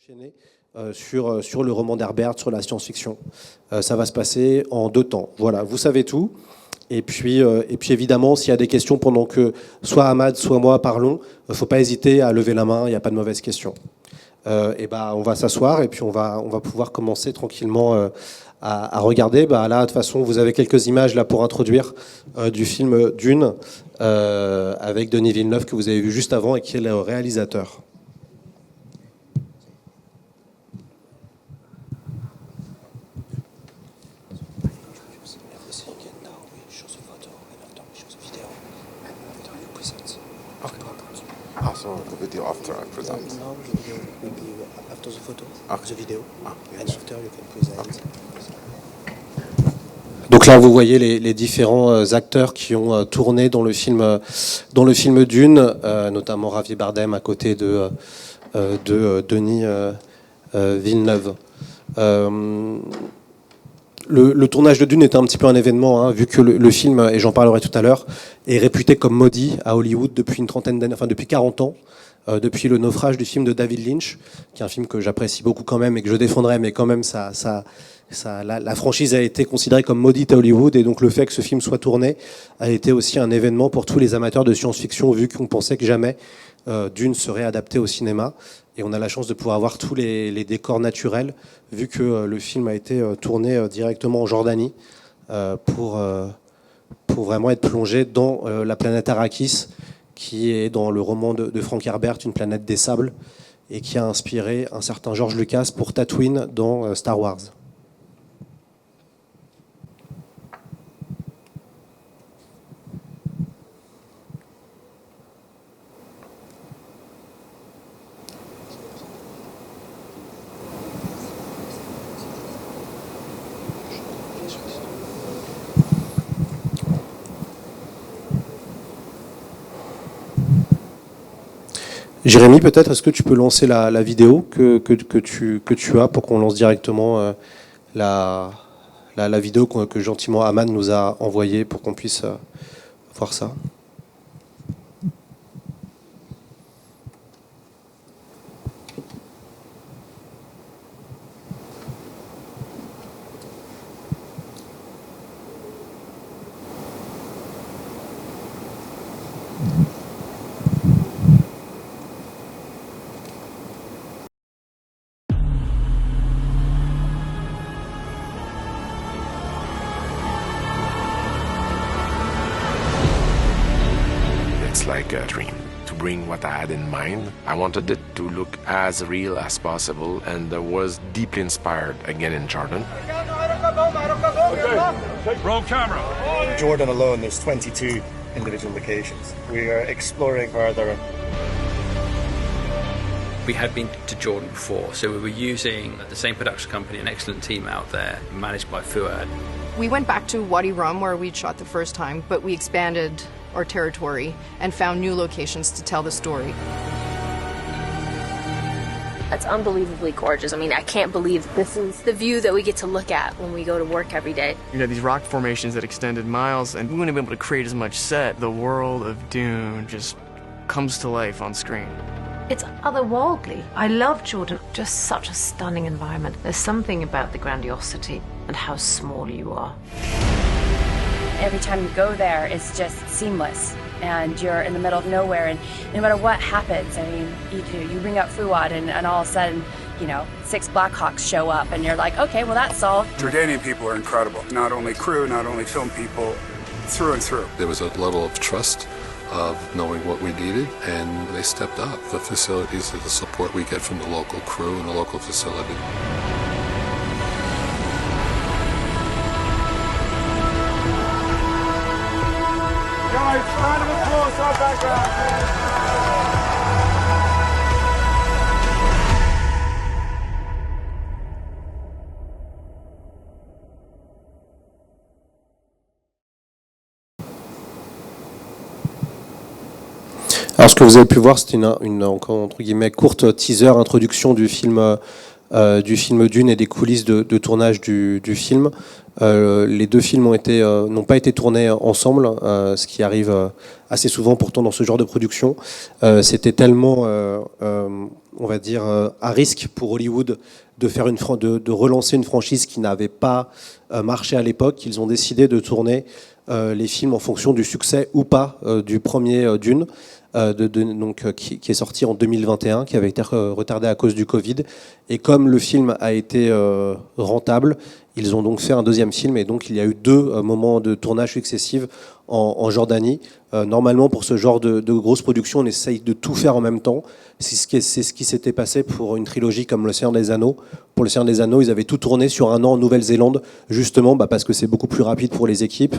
enchaîner sur le roman d'Herbert, sur la science-fiction. Ça va se passer en 2 temps. Voilà, vous savez tout. Et puis évidemment, s'il y a des questions pendant que soit Ahmad, soit moi parlons, il ne faut pas hésiter à lever la main, il n'y a pas de mauvaises questions. On va s'asseoir et puis on va pouvoir commencer tranquillement à regarder. Là, de toute façon, vous avez quelques images là pour introduire du film Dune avec Denis Villeneuve que vous avez vu juste avant et qui est le réalisateur. So the video after I present. No, the video will be after the photo, the video, Yeah, and after you can present. Donc là, vous voyez les différents acteurs qui ont tourné dans le film Dune, notamment Javier Bardem à côté de Denis Villeneuve. Le tournage de Dune est un petit peu un événement, vu que le film, et j'en parlerai tout à l'heure, est réputé comme maudit à Hollywood depuis une trentaine d'années, enfin depuis 40 ans, depuis le naufrage du film de David Lynch, qui est un film que j'apprécie beaucoup quand même et que je défendrai, mais quand même la franchise a été considérée comme maudite à Hollywood, et donc le fait que ce film soit tourné a été aussi un événement pour tous les amateurs de science-fiction, vu qu'on pensait que jamais Dune serait adapté au cinéma. Et on a la chance de pouvoir avoir tous les décors naturels, vu que le film a été tourné directement en Jordanie pour vraiment être plongé dans la planète Arrakis, qui est dans le roman de Frank Herbert, une planète des sables, et qui a inspiré un certain George Lucas pour Tatooine dans Star Wars. Jérémy, peut-être, est-ce que tu peux lancer la vidéo que tu as pour qu'on lance directement la vidéo que gentiment Ahmad nous a envoyée pour qu'on puisse voir ça. Like a dream. To bring what I had in mind, I wanted it to look as real as possible, and I was deeply inspired again in Jordan. Okay. Roll camera. In Jordan alone, there's 22 individual locations. We are exploring further. We had been to Jordan before, so we were using the same production company, an excellent team out there, managed by Fuad. We went back to Wadi Rum, where we'd shot the first time, but we expanded our territory and found new locations to tell the story. It's unbelievably gorgeous. I mean, I can't believe this is the view that we get to look at when we go to work every day. You know, these rock formations that extended miles, and we wouldn't be able to create as much set. The world of Dune just comes to life on screen. It's otherworldly. I love Jordan. Just such a stunning environment. There's something about the grandiosity and how small you are. Every time you go there, it's just seamless, and you're in the middle of nowhere, and no matter what happens, I mean, you bring up Fuad, and all of a sudden, 6 Blackhawks show up, and you're like, okay, well, that's solved. Jordanian people are incredible. Not only crew, not only film people, through and through. There was a level of trust of knowing what we needed, and they stepped up. The facilities and the support we get from the local crew and the local facility. Guys, round of applause, our background. Alors ce que vous avez pu voir, c'était une encore, entre guillemets, courte teaser, introduction du film Dune et des coulisses de tournage du film. Les deux films n'ont pas été tournés ensemble, ce qui arrive assez souvent pourtant dans ce genre de production. C'était tellement on va dire, à risque pour Hollywood de relancer une franchise qui n'avait pas marché à l'époque. Ils ont décidé de tourner les films en fonction du succès ou pas du premier Dune, qui est sorti en 2021, qui avait été retardé à cause du Covid. Et comme le film a été rentable, ils ont donc fait un deuxième film, et donc il y a eu 2 moments de tournage successifs en Jordanie. Normalement, pour ce genre de grosse production, on essaye de tout faire en même temps. C'est ce qui s'était passé pour une trilogie comme Le Seigneur des Anneaux. Pour Le Seigneur des Anneaux, ils avaient tout tourné sur 1 an en Nouvelle-Zélande, justement parce que c'est beaucoup plus rapide pour les équipes,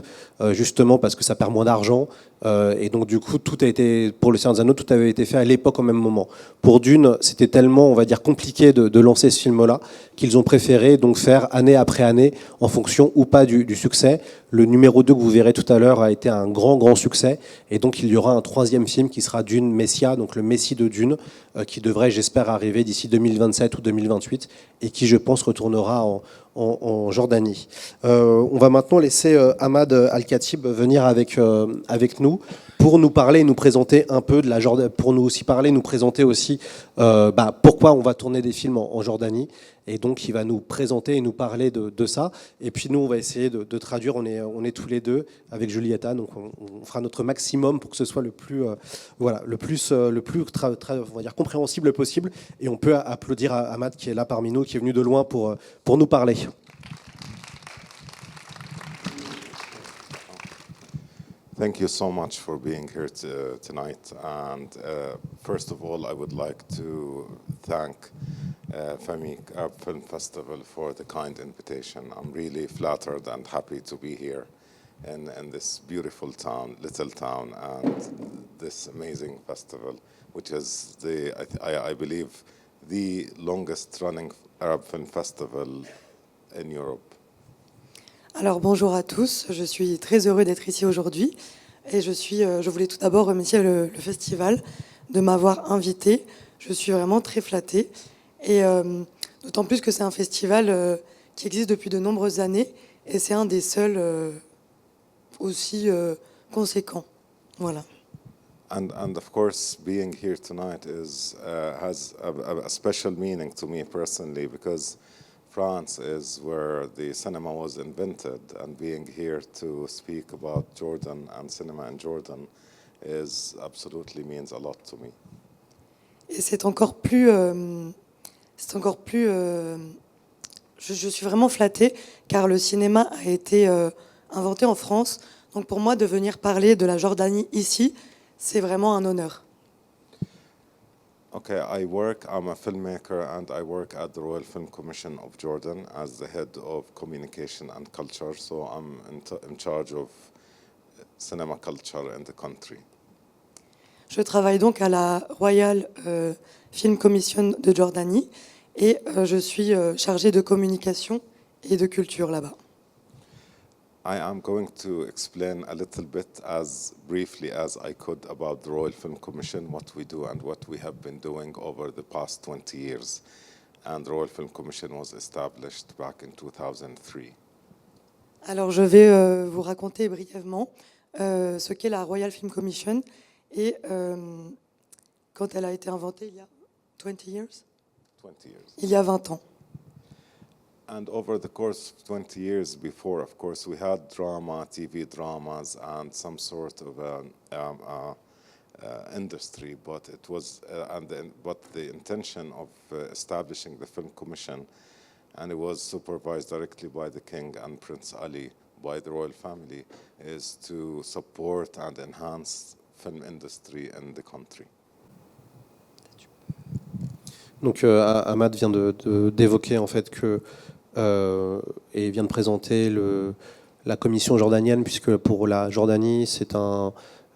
justement parce que ça perd moins d'argent. Et donc du coup, pour Le Seigneur des Anneaux, tout avait été fait à l'époque au même moment. Pour Dune, c'était tellement, on va dire, compliqué de lancer ce film-là qu'ils ont préféré donc faire année après année en fonction ou pas du succès. Le numéro 2 que vous verrez tout à l'heure a été un grand succès, et donc il y aura un 3e film qui sera Dune Messia, donc le Messie de Dune, qui devrait, j'espère, arriver d'ici 2027 ou 2028, et qui, je pense, retournera en Jordanie. On va maintenant laisser Ahmad Al-Khatib venir avec nous pour nous parler et nous présenter un peu de la Jordanie, pour nous aussi parler, nous présenter aussi pourquoi on va tourner des films en Jordanie. Et donc, il va nous présenter et nous parler de ça. Et puis, nous, on va essayer de traduire. On est tous les deux avec Julieta. Donc, on fera notre maximum pour que ce soit le plus on va dire, compréhensible possible. Et on peut applaudir Ahmad qui est là parmi nous, qui est venu de loin pour nous parler. Thank you so much for being here tonight. And first of all, I would like to thank FEMI Arab Film Festival for the kind invitation. I'm really flattered and happy to be here in this beautiful town, little town, and this amazing festival, which is I believe, the longest running Arab Film Festival in Europe. Alors bonjour à tous, je suis très heureux d'être ici aujourd'hui et je voulais tout d'abord remercier le festival de m'avoir invité. Je suis vraiment très flattée et d'autant plus que c'est un festival qui existe depuis de nombreuses années et c'est un des seuls aussi conséquents. Voilà. And of course, being here tonight has a special meaning to me personally, because France is where the cinema was invented, and being here to speak about Jordan and cinema in Jordan absolutely means a lot to me. Et c'est encore plus, je suis vraiment flattée car le cinéma a été inventé en France. Donc pour moi, de venir parler de la Jordanie ici, c'est vraiment un honneur. Okay, I'm a filmmaker and I work at the Royal Film Commission of Jordan as the head of communication and culture, so I'm in charge of cinema culture in the country. Je travaille donc à la Royal Film Commission de Jordanie et je suis chargée de communication et de culture là-bas. I am going to explain a little bit, as briefly as I could, about the Royal Film Commission, what we do and what we have been doing over the past 20 years. And the Royal Film Commission was established back in 2003. Alors je vais vous raconter brièvement ce qu'est la Royal Film Commission et quand elle a été inventée il y a 20 years. Il y a 20 ans. And over the course of 20 years before, of course, we had drama, TV dramas, and some sort of industry. But it was, but the intention of establishing the Film Commission, and it was supervised directly by the King and Prince Ali, by the royal family, is to support and enhance film industry in the country. Donc Ahmad vient d'évoquer en fait que et vient de présenter la commission jordanienne, puisque pour la Jordanie c'est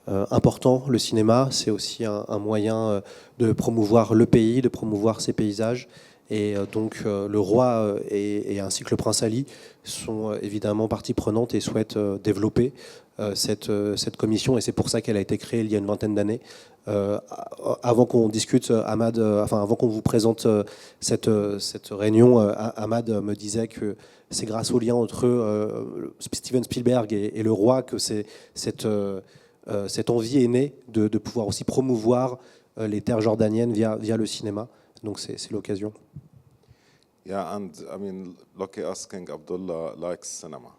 important le cinéma, c'est aussi un moyen de promouvoir le pays, de promouvoir ses paysages. Et donc le roi et ainsi que le prince Ali sont évidemment partie prenante et souhaitent développer cette commission, et c'est pour ça qu'elle a été créée il y a une vingtaine d'années. Avant qu'on discute, Ahmad, avant qu'on vous présente cette réunion, Ahmad me disait que c'est grâce au lien entre Steven Spielberg et le roi que cette envie est née de pouvoir aussi promouvoir les terres jordaniennes via le cinéma. Donc c'est l'occasion. Yeah, and I mean, Lucky Us King Abdullah likes cinema.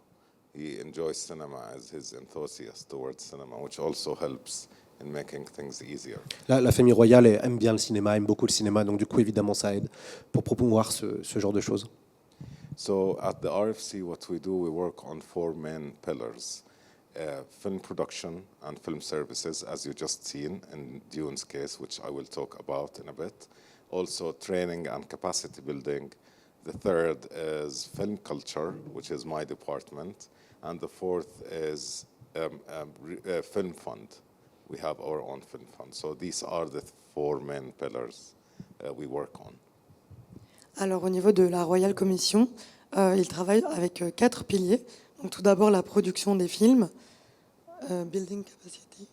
He enjoys cinema as his enthusiast towards cinema, which also helps in making things easier. La famille royale aime bien le cinéma, aime beaucoup le cinéma, donc du coup évidemment ça aide pour promouvoir ce genre de choses. So at the RFC, what we do, we work on 4 main pillars. Film production and film services, as you just seen in Dune's case, which I will talk about in a bit. Also training and capacity building. The third is film culture, which is my department. And the fourth is film fund. We have our own film fund. So these are the 4 main pillars we work on. Alors au niveau de la Royal Commission, il travaille avec 4 piliers. Donc tout d'abord la production des films, building capacity,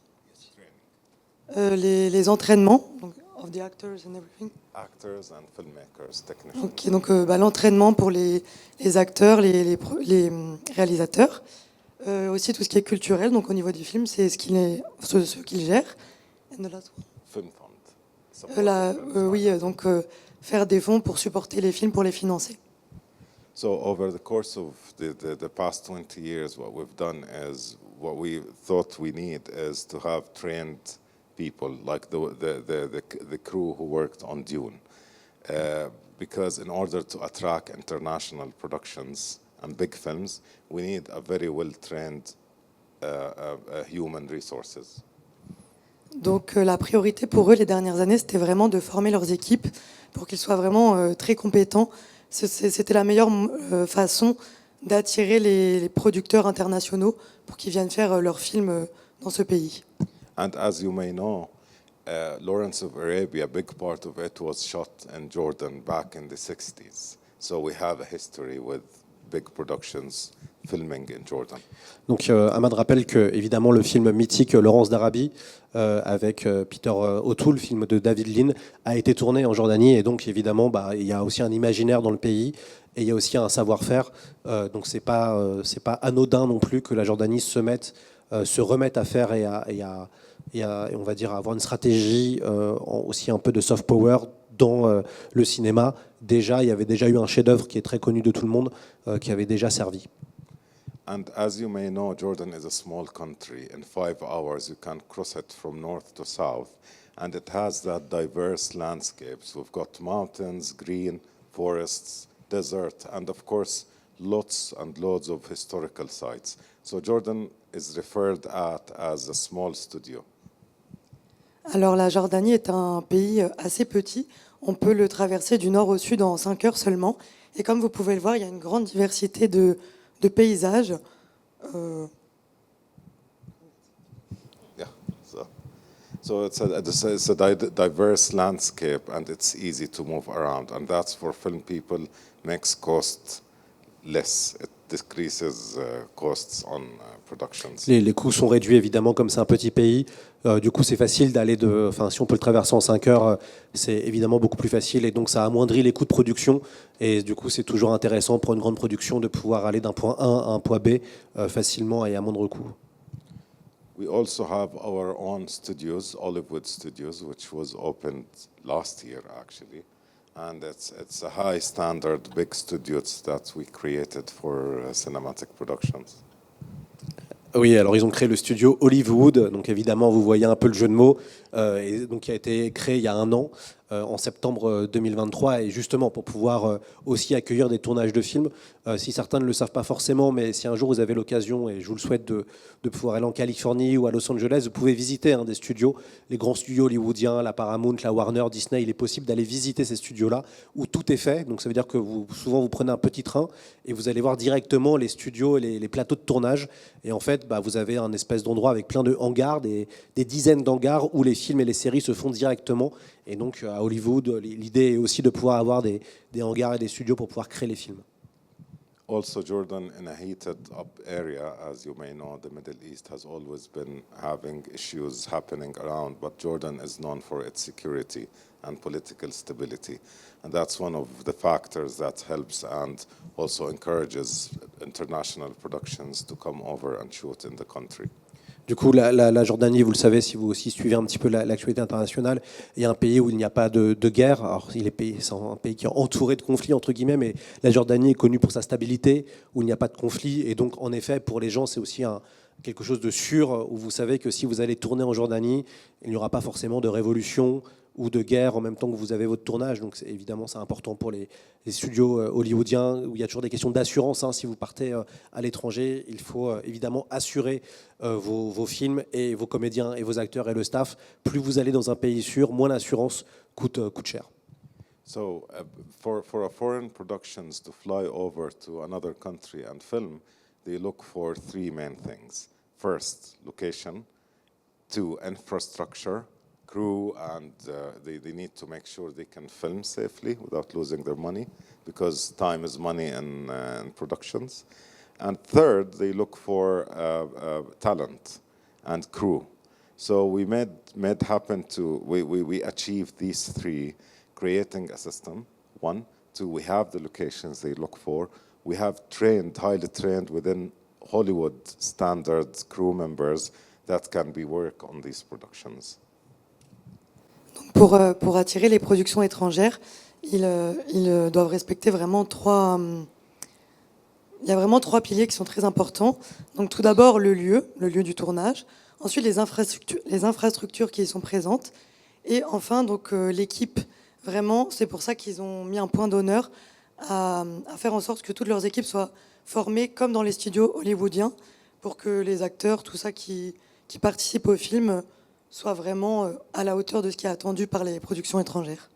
les entraînements, donc of the actors and everything. Actors and filmmakers, technicians. Ok, donc l'entraînement pour les acteurs, les réalisateurs. Aussi tout ce qui est culturel, donc au niveau du film, c'est ce qu'ils gèrent. And the last one. Film fund. Oui, donc faire des fonds pour supporter les films, pour les financer. So over the course of the past 20 years, what we've done is, what we thought we need is to have trained people like the crew who worked on Dune. Because in order to attract international productions and big films, we need a very well-trained human resources. Donc la priorité pour eux les dernières années, c'était vraiment de former leurs équipes pour qu'ils soient vraiment très compétents. C'était la meilleure façon d'attirer les producteurs internationaux pour qu'ils viennent faire leurs films dans ce pays. And as you may know, Lawrence of Arabia, a big part of it was shot in Jordan back in the 60s. So we have a history with big productions filming in Jordan. Donc Ahmad rappelle que évidemment le film mythique Laurence d'Arabie avec Peter O'Toole, film de David Lean, a été tourné en Jordanie et donc évidemment il y a aussi un imaginaire dans le pays et il y a aussi un savoir-faire. Donc c'est pas anodin non plus que la Jordanie se remette à faire et on va dire à avoir une stratégie aussi un peu de soft power dans le cinéma. Déjà, il y avait déjà eu un chef-d'œuvre qui est très connu de tout le monde, qui avait déjà servi. And as you may know, Jordan is a small country. In 5 hours, you can cross it from north to south. And it has that diverse landscapes. We've got mountains, green, forests, desert, and of course, lots and loads of historical sites. So Jordan is referred at as a small studio. Alors la Jordanie est un pays assez petit. On peut le traverser du nord au sud en 5 heures seulement. Et comme vous pouvez le voir, il y a une grande diversité de paysages. Yeah, so it's a diverse landscape and it's easy to move around. And that's for film people, makes cost less. It decreases costs on productions. Les coûts sont réduits évidemment comme c'est un petit pays. Du coup, c'est facile d'aller si on peut le traverser en 5 heures, c'est évidemment beaucoup plus facile et donc ça amoindrit les coûts de production. Et du coup, c'est toujours intéressant pour une grande production de pouvoir aller d'un point A à un point B facilement et à moindre coût. We also have our own studios, Hollywood Studios, which was opened last year actually. And it's a high standard, big studios that we created for cinematic productions. Oui, alors ils ont créé le studio Hollywood, donc évidemment vous voyez un peu le jeu de mots, et donc qui a été créé il y a 1 an, en septembre 2023, et justement pour pouvoir aussi accueillir des tournages de films. Si certains ne le savent pas forcément, mais si un jour vous avez l'occasion, et je vous le souhaite, de pouvoir aller en Californie ou à Los Angeles, vous pouvez visiter des studios, les grands studios hollywoodiens, la Paramount, la Warner, Disney. Il est possible d'aller visiter ces studios-là où tout est fait. Donc ça veut dire que souvent vous prenez un petit train et vous allez voir directement les studios et les plateaux de tournage. Et en fait, vous avez un espèce d'endroit avec plein de hangars, des dizaines d'hangars où les films et les séries se font directement. Et donc à Hollywood, l'idée est aussi de pouvoir avoir des hangars et des studios pour pouvoir créer les films. Also, Jordan, in a heated up area, as you may know, the Middle East has always been having issues happening around, but Jordan is known for its security and political stability. And that's one of the factors that helps and also encourages international productions to come over and shoot in the country. Du coup, la Jordanie, vous le savez, si vous aussi suivez un petit peu l'actualité internationale, il y a un pays où il n'y a pas de guerre. Alors, c'est un pays qui est entouré de conflits, entre guillemets, mais la Jordanie est connue pour sa stabilité, où il n'y a pas de conflit. Et donc, en effet, pour les gens, c'est aussi quelque chose de sûr, où vous savez que si vous allez tourner en Jordanie, il n'y aura pas forcément de révolution ou de guerre en même temps que vous avez votre tournage. Donc évidemment, c'est important pour les studios hollywoodiens, où il y a toujours des questions d'assurance. Si vous partez à l'étranger, il faut évidemment assurer vos films et vos comédiens et vos acteurs et le staff. Plus vous allez dans un pays sûr, moins l'assurance coûte cher. So for foreign productions to fly over to another country and film, they look for three main things. First, location. Two, infrastructure. Crew, and they need to make sure they can film safely without losing their money, because time is money in productions. And third, they look for talent and crew. So we made happen to, we achieved these three, creating a system. One, two, we have the locations they look for. We have highly trained within Hollywood standards crew members that can be work on these productions. Pour attirer les productions étrangères, ils doivent respecter vraiment il y a vraiment trois piliers qui sont très importants. Donc tout d'abord le lieu du tournage, ensuite les infrastructures qui y sont présentes, et enfin donc l'équipe. Vraiment, c'est pour ça qu'ils ont mis un point d'honneur à faire en sorte que toutes leurs équipes soient formées comme dans les studios hollywoodiens, pour que les acteurs, tout ça qui participent au film, soit vraiment à la hauteur de ce qui est attendu par les productions étrangères.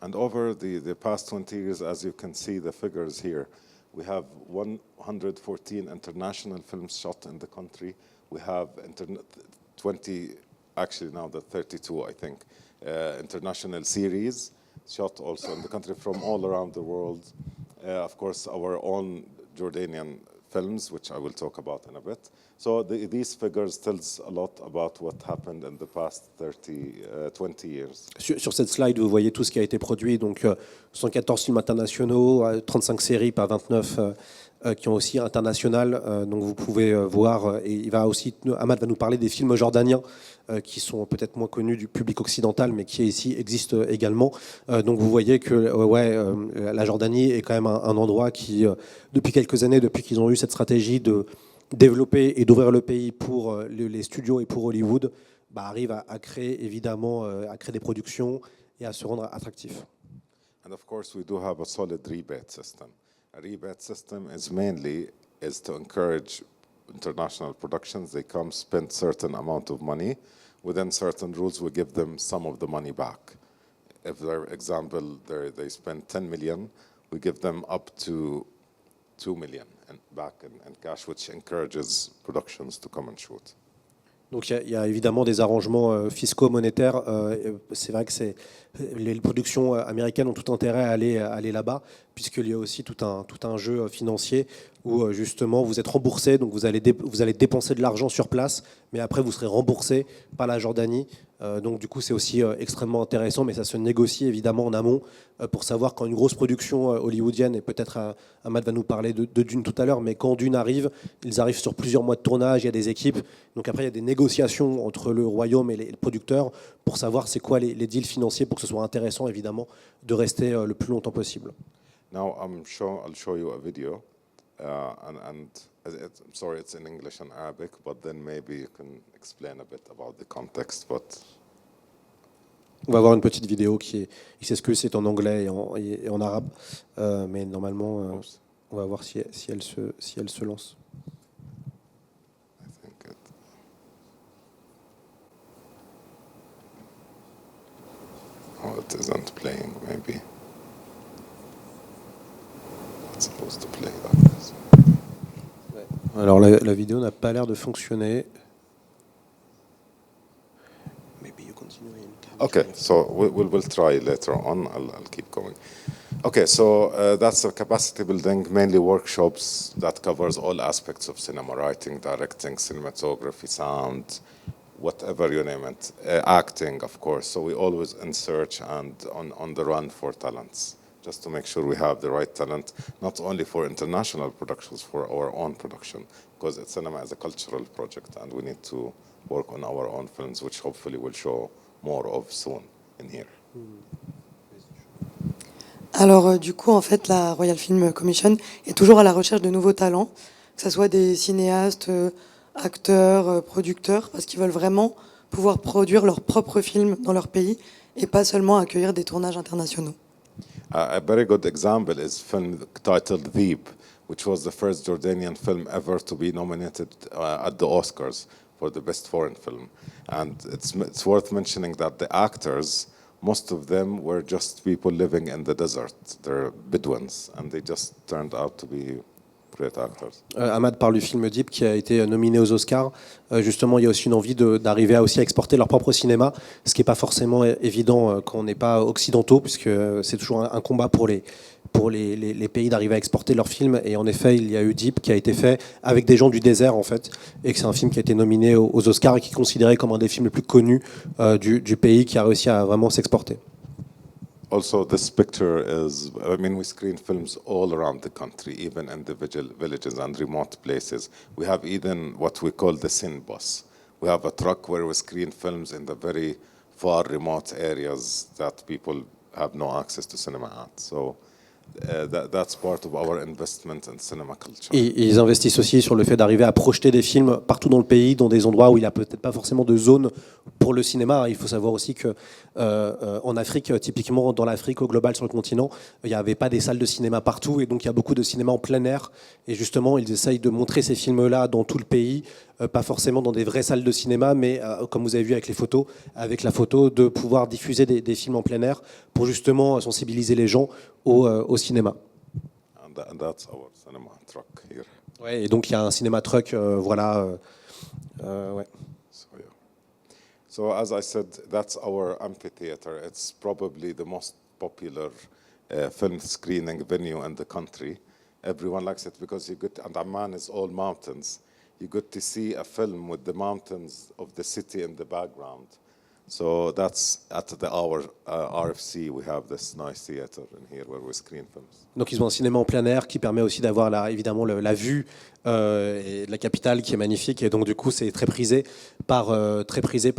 And over the past 20 years, as you can see the figures here, we have 114 international films shot in the country. We have 20, actually now the 32, I think, international series shot also in the country from all around the world. Of course, our own Jordanian films, which I will talk about in a bit. So these figures tells a lot about what happened in the past 20 years. Sur cette slide, vous voyez tout ce qui a été produit. Donc 114 films internationaux, 35 séries par 29 qui ont aussi international. Donc vous pouvez voir, et Ahmad va nous parler des films jordaniens qui sont peut-être moins connus du public occidental, mais qui ici existent également. Donc vous voyez que la Jordanie est quand même un endroit qui, depuis quelques années, depuis qu'ils ont eu cette stratégie de développer et d'ouvrir le pays pour les studios et pour Hollywood, arrive à créer évidemment des productions et à se rendre attractif. And of course we do have a solid rebate system. A rebate system is to encourage international productions. They come spend certain amount of money. Within certain rules, we give them some of the money back. If, for example, they spend 10 million, we give them up to 2 million back in cash, which encourages productions to come and shoot. Donc il y a évidemment des arrangements fiscaux, monétaires. C'est vrai que les productions américaines ont tout intérêt à aller là-bas, puisqu'il y a aussi tout un jeu financier où justement vous êtes remboursé, donc vous allez dépenser de l'argent sur place, mais après vous serez remboursé par la Jordanie. Donc du coup c'est aussi extrêmement intéressant, mais ça se négocie évidemment en amont pour savoir quand une grosse production hollywoodienne, et peut-être Ahmad va nous parler de Dune tout à l'heure, mais quand Dune arrive, ils arrivent sur plusieurs mois de tournage, il y a des équipes, donc après il y a des négociations entre le royaume et les producteurs pour savoir c'est quoi les deals financiers pour que ce soit intéressant évidemment de rester le plus longtemps possible. Now I'll show you a video, and I'm sorry it's in English and Arabic, but then maybe you can explain a bit about the context. But on va voir une petite vidéo il s'excuse, c'est en anglais et en arabe, mais normalement on va voir si elle se lance. Oh, it isn't playing, maybe. It's supposed to play like this. Alors la vidéo n'a pas l'air de fonctionner. Maybe you continue in. Okay, so we'll try later on. I'll keep going. Okay, so that's a capacity building, mainly workshops that covers all aspects of cinema, writing, directing, cinematography, sound, whatever you name it, acting, of course. So we always in search and on the run for talents just to make sure we have the right talent, not only for international productions, for our own production, because cinema is a cultural project, and we need to work on our own films, which hopefully will show more of soon in here. Alors du coup, en fait, la Royal Film Commission est toujours à la recherche de nouveaux talents, que ce soit des cinéastes, acteurs, producteurs, parce qu'ils veulent vraiment pouvoir produire leurs propres films dans leur pays et pas seulement accueillir des tournages internationaux. A very good example is a film titled Deep, which was the first Jordanian film ever to be nominated at the Oscars for the best foreign film. And it's worth mentioning that the actors, most of them were just people living in the desert. They're Bedouins, and they just turned out to be great actors. Ahmad parle du film Deep qui a été nominé aux Oscars. Justement, il y a aussi une envie d'arriver à aussi exporter leur propre cinéma, ce qui n'est pas forcément évident quand on n'est pas occidentaux, puisque c'est toujours un combat pour les pays d'arriver à exporter leurs films. Et en effet, il y a eu Deep qui a été fait avec des gens du désert, en fait, et que c'est un film qui a été nominé aux Oscars et qui est considéré comme un des films les plus connus du pays, qui a réussi à vraiment s'exporter. Also, this picture is, I mean, we screen films all around the country, even in the villages and remote places. We have even what we call the Sin Bus. We have a truck where we screen films in the very far remote areas that people have no access to cinema at. So that's part of our investment in cinema culture. Et ils investissent aussi sur le fait d'arriver à projeter des films partout dans le pays, dans des endroits où il n'y a peut-être pas forcément de zone pour le cinéma. Il faut savoir aussi que en Afrique, typiquement dans l'Afrique, au global, sur le continent, il n'y avait pas des salles de cinéma partout, et donc il y a beaucoup de cinéma en plein air. Et justement, ils essayent de montrer ces films-là dans tout le pays, pas forcément dans des vraies salles de cinéma, mais comme vous avez vu avec les photos, avec la photo, de pouvoir diffuser des films en plein air pour justement sensibiliser les gens au cinéma. And that's our cinema truck here. Ouais, et donc il y a un cinéma truck, voilà. Ouais. So as I said, that's our amphitheater. It's probably the most popular film screening venue in the country. Everyone likes it because and Amman is all mountains. You get to see a film with the mountains of the city in the background. So that's at our RFC, we have this nice theater in here where we screen films. Donc ils ont un cinéma en plein air qui permet aussi d'avoir évidemment la vue et de la capitale qui est magnifique, et donc du coup c'est très prisé par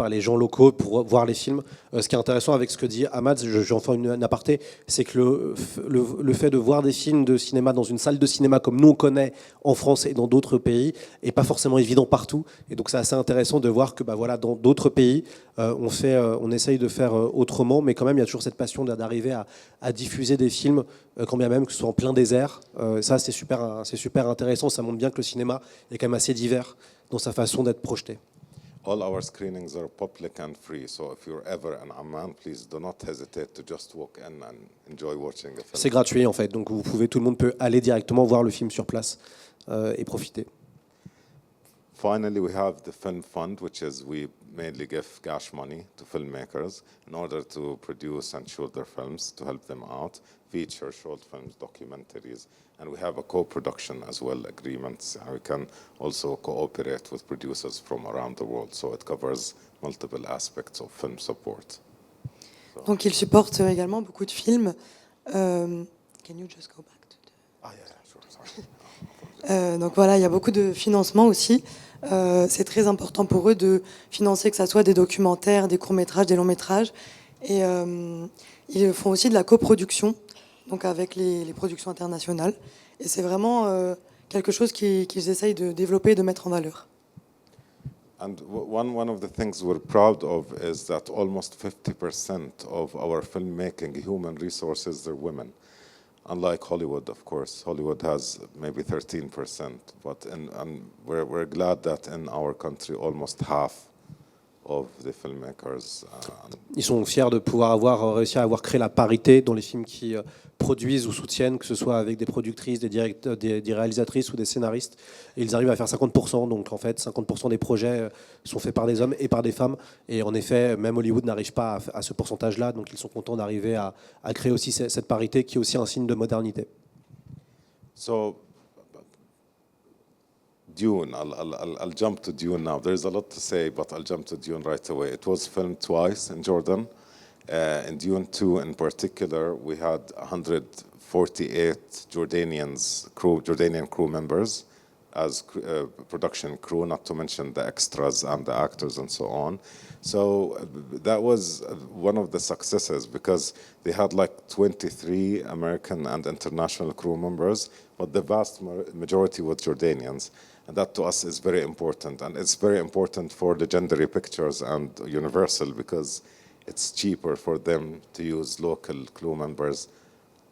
les gens locaux pour voir les films. Ce qui est intéressant avec ce que dit Ahmad, j'en fais une aparté, c'est que le fait de voir des films de cinéma dans une salle de cinéma comme nous on connaît en France et dans d'autres pays est pas forcément évident partout, et donc c'est assez intéressant de voir que voilà, dans d'autres pays on essaye de faire autrement, mais quand même il y a toujours cette passion d'arriver à diffuser des films quand bien même que ce soit en plein désert. Ça c'est super intéressant, ça montre bien que le cinéma est quand même assez divers dans sa façon d'être projeté. All our screenings are public and free, so if you're ever in Amman, please do not hesitate to just walk in and enjoy watching a film. C'est gratuit en fait, donc tout le monde peut aller directement voir le film sur place et profiter. Finally, we have the Film Fund, which is we mainly give cash money to filmmakers in order to produce and shoot their films, to help them out, feature, short films, documentaries, and we have a co-production as well agreements. We can also cooperate with producers from around the world, so it covers multiple aspects of film support. Donc il supporte également beaucoup de films. Can you just go back to the... Ah yeah, sure, sorry. Donc voilà, il y a beaucoup de financement aussi. C'est très important pour eux de financer que ce soit des documentaires, des courts-métrages, des longs-métrages. Et ils font aussi de la coproduction, donc avec les productions internationales. Et c'est vraiment quelque chose qu'ils essayent de développer et de mettre en valeur. And one of the things we're proud of is that almost 50% of our filmmaking human resources are women. Unlike Hollywood, of course. Hollywood has maybe 13%, but we're glad that in our country, almost half of the filmmakers. Ils sont fiers de pouvoir avoir réussi à avoir créé la parité dans les films qui produisent ou soutiennent, que ce soit avec des productrices, des réalisatrices ou des scénaristes. Et ils arrivent à faire 50%, donc en fait 50% des projets sont faits par des hommes et par des femmes. Et en effet, même Hollywood n'arrive pas à ce pourcentage-là, donc ils sont contents d'arriver à créer aussi cette parité qui est aussi un signe de modernité. So, Dune, I'll jump to Dune now. There's a lot to say, but I'll jump to Dune right away. It was filmed twice in Jordan. In Dune 2 in particular, we had 148 Jordanian crew members as production crew, not to mention the extras and the actors and so on. So that was one of the successes because they had like 23 American and international crew members, but the vast majority were Jordanians. And that to us is very important. And it's very important for Legendary Pictures and Universal because it's cheaper for them to use local crew members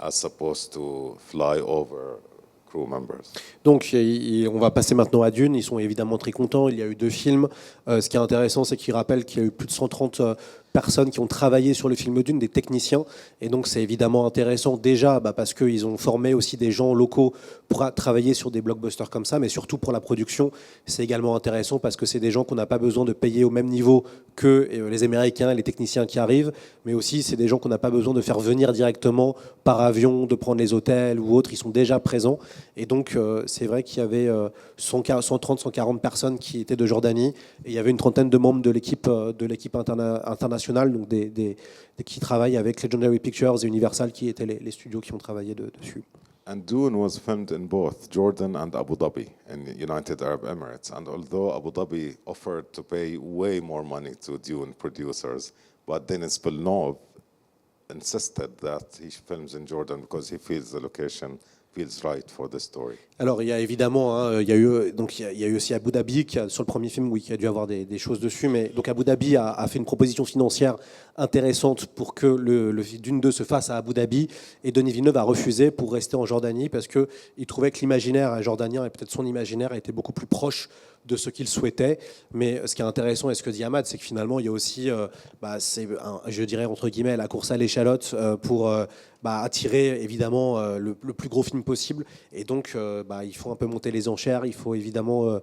as opposed to fly over crew members. Donc on va passer maintenant à Dune, ils sont évidemment très contents, il y a eu 2 films. Ce qui est intéressant, c'est qu'ils rappellent qu'il y a eu plus de 130 personnes qui ont travaillé sur le film Dune, des techniciens, et donc c'est évidemment intéressant déjà parce qu'ils ont formé aussi des gens locaux pour travailler sur des blockbusters comme ça, mais surtout pour la production, c'est également intéressant parce que c'est des gens qu'on n'a pas besoin de payer au même niveau que les Américains et les techniciens qui arrivent, mais aussi c'est des gens qu'on n'a pas besoin de faire venir directement par avion, de prendre les hôtels ou autres, ils sont déjà présents, et donc c'est vrai qu'il y avait 130-140 personnes qui étaient de Jordanie, et il y avait une trentaine de membres de l'équipe internationale, donc qui travaillent avec Legendary Pictures et Universal, qui étaient les studios qui ont travaillé dessus. And Dune was filmed in both Jordan and Abu Dhabi in the United Arab Emirates. And although Abu Dhabi offered to pay way more money to Dune producers, but Denis Villeneuve insisted that he films in Jordan because he feels the location feels right for the story. Alors il y a évidemment, il y a eu aussi Abu Dhabi qui a, sur le premier film, oui, qui a dû avoir des choses dessus, mais donc Abu Dhabi a fait une proposition financière intéressante pour que le Dune 2 se fasse à Abu Dhabi, et Denis Villeneuve a refusé pour rester en Jordanie parce que il trouvait que l'imaginaire jordanien et peut-être son imaginaire était beaucoup plus proche de ce qu'il souhaitait. Mais ce qui est intéressant, et ce que dit Ahmad, c'est que finalement il y a aussi, je dirais entre guillemets, la course à l'échalote pour attirer évidemment le plus gros film possible, et donc il faut un peu monter les enchères, il faut évidemment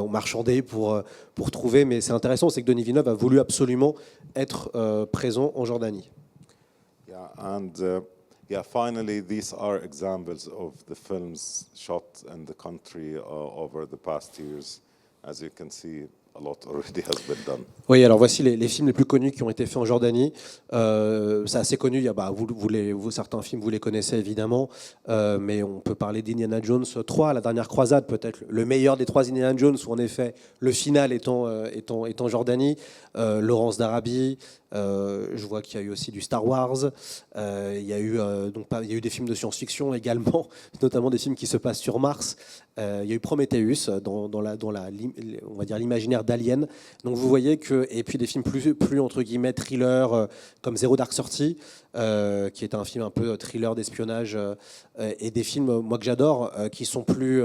marchander pour trouver, mais c'est intéressant, c'est que Denis Villeneuve a voulu absolument être présent en Jordanie. Yeah, and finally, these are examples of the films shot in the country over the past years. As you can see, a lot already has been done. Oui, alors voici les films les plus connus qui ont été faits en Jordanie. C'est assez connu. Il y a, certains films, vous les connaissez évidemment, mais on peut parler d'Indiana Jones 3, La Dernière Croisade, peut-être le meilleur des 3 Indiana Jones, où en effet le final est en Jordanie. Lawrence d'Arabie. Je vois qu'il y a eu aussi du Star Wars. Il y a eu des films de science-fiction également, notamment des films qui se passent sur Mars. Il y a eu Prometheus on va dire l'imaginaire d'Alien. Donc vous voyez que, et puis des films plus entre guillemets thriller comme Zero Dark Thirty, qui est un film un peu thriller d'espionnage, et des films moi que j'adore qui sont plus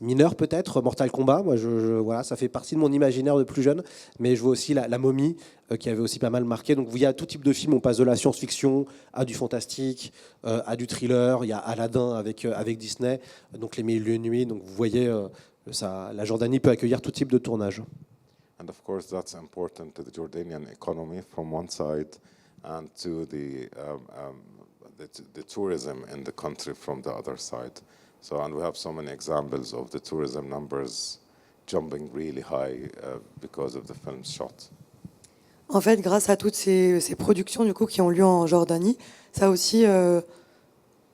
mineur peut-être, Mortal Kombat, moi voilà, ça fait partie de mon imaginaire de plus jeune, mais je vois aussi la momie qui avait aussi pas mal marqué. Donc il y a tout type de films, on passe de la science-fiction à du fantastique, à du thriller, il y a Aladdin avec Disney, donc Les Mille et Une Nuits, donc vous voyez, la Jordanie peut accueillir tout type de tournage. And of course that's important to the Jordanian economy from one side and to the tourism in the country from the other side. So, and we have so many examples of the tourism numbers jumping really high because of the films shot. En fait, grâce à toutes ces productions du coup qui ont lieu en Jordanie, ça a aussi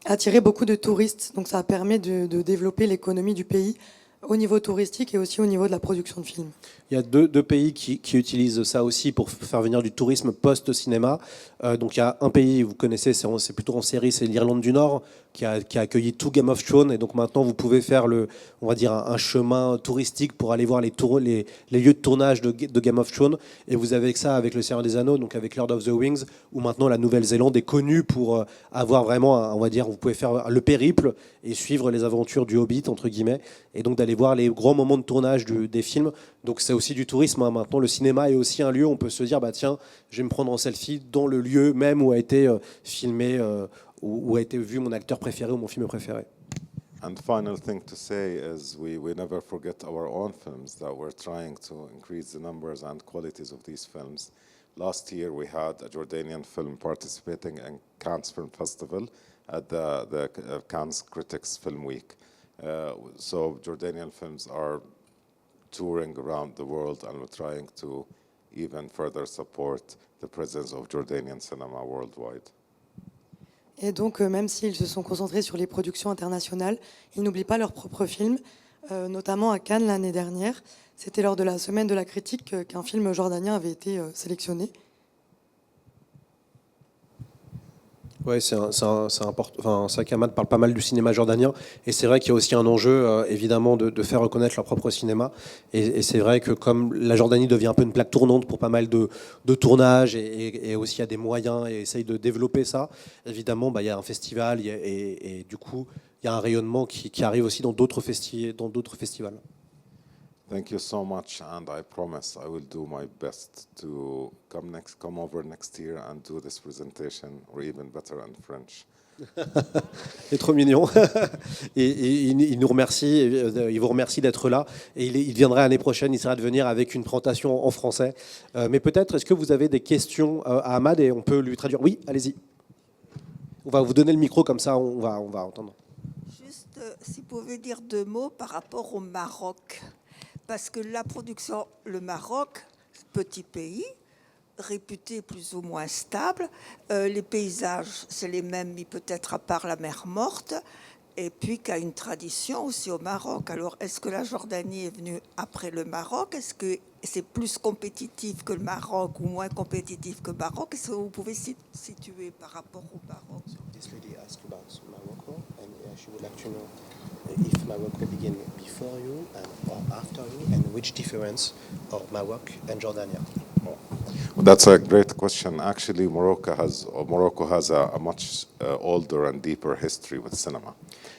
attiré beaucoup de touristes. Donc ça permet de développer l'économie du pays au niveau touristique et aussi au niveau de la production de films. Il y a deux pays qui utilisent ça aussi pour faire venir du tourisme post-cinéma. Donc il y a un pays, vous connaissez, c'est plutôt en série, c'est l'Irlande du Nord, qui a accueilli tout Game of Thrones. Et donc maintenant, vous pouvez faire on va dire un chemin touristique pour aller voir les lieux de tournage de Game of Thrones. Et vous avez ça avec Le Seigneur des Anneaux, donc avec Lord of the Rings, où maintenant la Nouvelle-Zélande est connue pour avoir vraiment, on va dire, vous pouvez faire le périple et suivre les aventures du Hobbit, entre guillemets, et donc d'aller voir les grands moments de tournage des films. Donc c'est aussi du tourisme, hein. Maintenant, le cinéma est aussi un lieu où on peut se dire, tiens, je vais me prendre en selfie dans le lieu même où a été filmé, où a été vu mon acteur préféré ou mon film préféré. And the final thing to say is we never forget our own films, that we're trying to increase the numbers and qualities of these films. Last year we had a Jordanian film participating in Cannes Film Festival at the Cannes Critics Film Week. So Jordanian films are touring around the world, and we're trying to even further support the presence of Jordanian cinema worldwide. Et donc, même s'ils se sont concentrés sur les productions internationales, ils n'oublient pas leurs propres films, notamment à Cannes l'année dernière. C'était lors de la semaine de la critique qu'un film jordanien avait été sélectionné. Ouais, c'est important. Enfin, ça qu'Ahmad parle pas mal du cinéma jordanien, et c'est vrai qu'il y a aussi un enjeu, évidemment, de faire reconnaître leur propre cinéma. Et c'est vrai que comme la Jordanie devient un peu une plaque tournante pour pas mal de tournages, et aussi il y a des moyens et essaye de développer ça, évidemment, il y a un festival, et du coup, il y a un rayonnement qui arrive aussi dans d'autres festivals. Thank you so much, and I promise I will do my best to come over next year and do this presentation, or even better in French. C'est trop mignon. Et il nous remercie, il vous remercie d'être là. Et il viendra l'année prochaine, il essaiera de venir avec une présentation en français. Mais peut-être, est-ce que vous avez des questions à Ahmad et on peut lui traduire? Oui, allez-y. On va vous donner le micro, comme ça on va entendre. Juste, si vous pouvez dire 2 mots par rapport au Maroc. Parce que la production, le Maroc, petit pays, réputé plus ou moins stable, les paysages, c'est les mêmes, mais peut-être à part la mer Morte, et puis qu'il y a une tradition aussi au Maroc. Alors, est-ce que la Jordanie est venue après le Maroc? Est-ce que c'est plus compétitif que le Maroc ou moins compétitif que le Maroc? Est-ce que vous pouvez situer par rapport au Maroc? This lady asked about Morocco, and she would like to know if Morocco began before you or after you, and which difference of Morocco and Jordania? Well, that's a great question. Actually, Morocco has a much older and deeper history with cinema.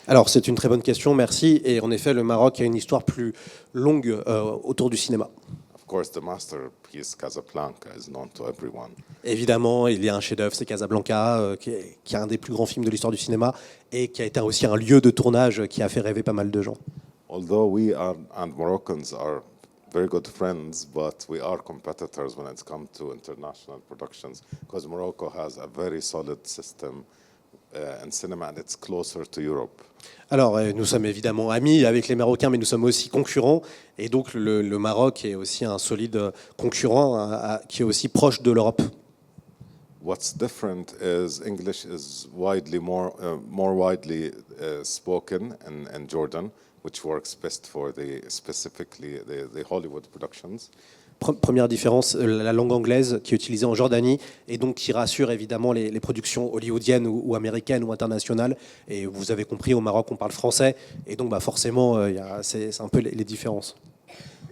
Alors, c'est une très bonne question, merci. Et en effet, le Maroc a une histoire plus longue autour du cinéma. Of course, the masterpiece Casablanca is known to everyone. Évidemment, il y a un chef-d'œuvre, c'est Casablanca, qui est un des plus grands films de l'histoire du cinéma et qui a été aussi un lieu de tournage qui a fait rêver pas mal de gens. Although we and Moroccans are very good friends, but we are competitors when it comes to international productions, because Morocco has a very solid system in cinema and it's closer to Europe. Alors, nous sommes évidemment amis avec les Marocains, mais nous sommes aussi concurrents. Et donc, le Maroc est aussi un solide concurrent qui est aussi proche de l'Europe. What's different is English is more widely spoken in Jordan, which works best for specifically the Hollywood productions. Première différence, la langue anglaise qui est utilisée en Jordanie et donc qui rassure évidemment les productions hollywoodiennes ou américaines ou internationales. Et vous avez compris, au Maroc, on parle français. Et donc forcément, c'est un peu les différences.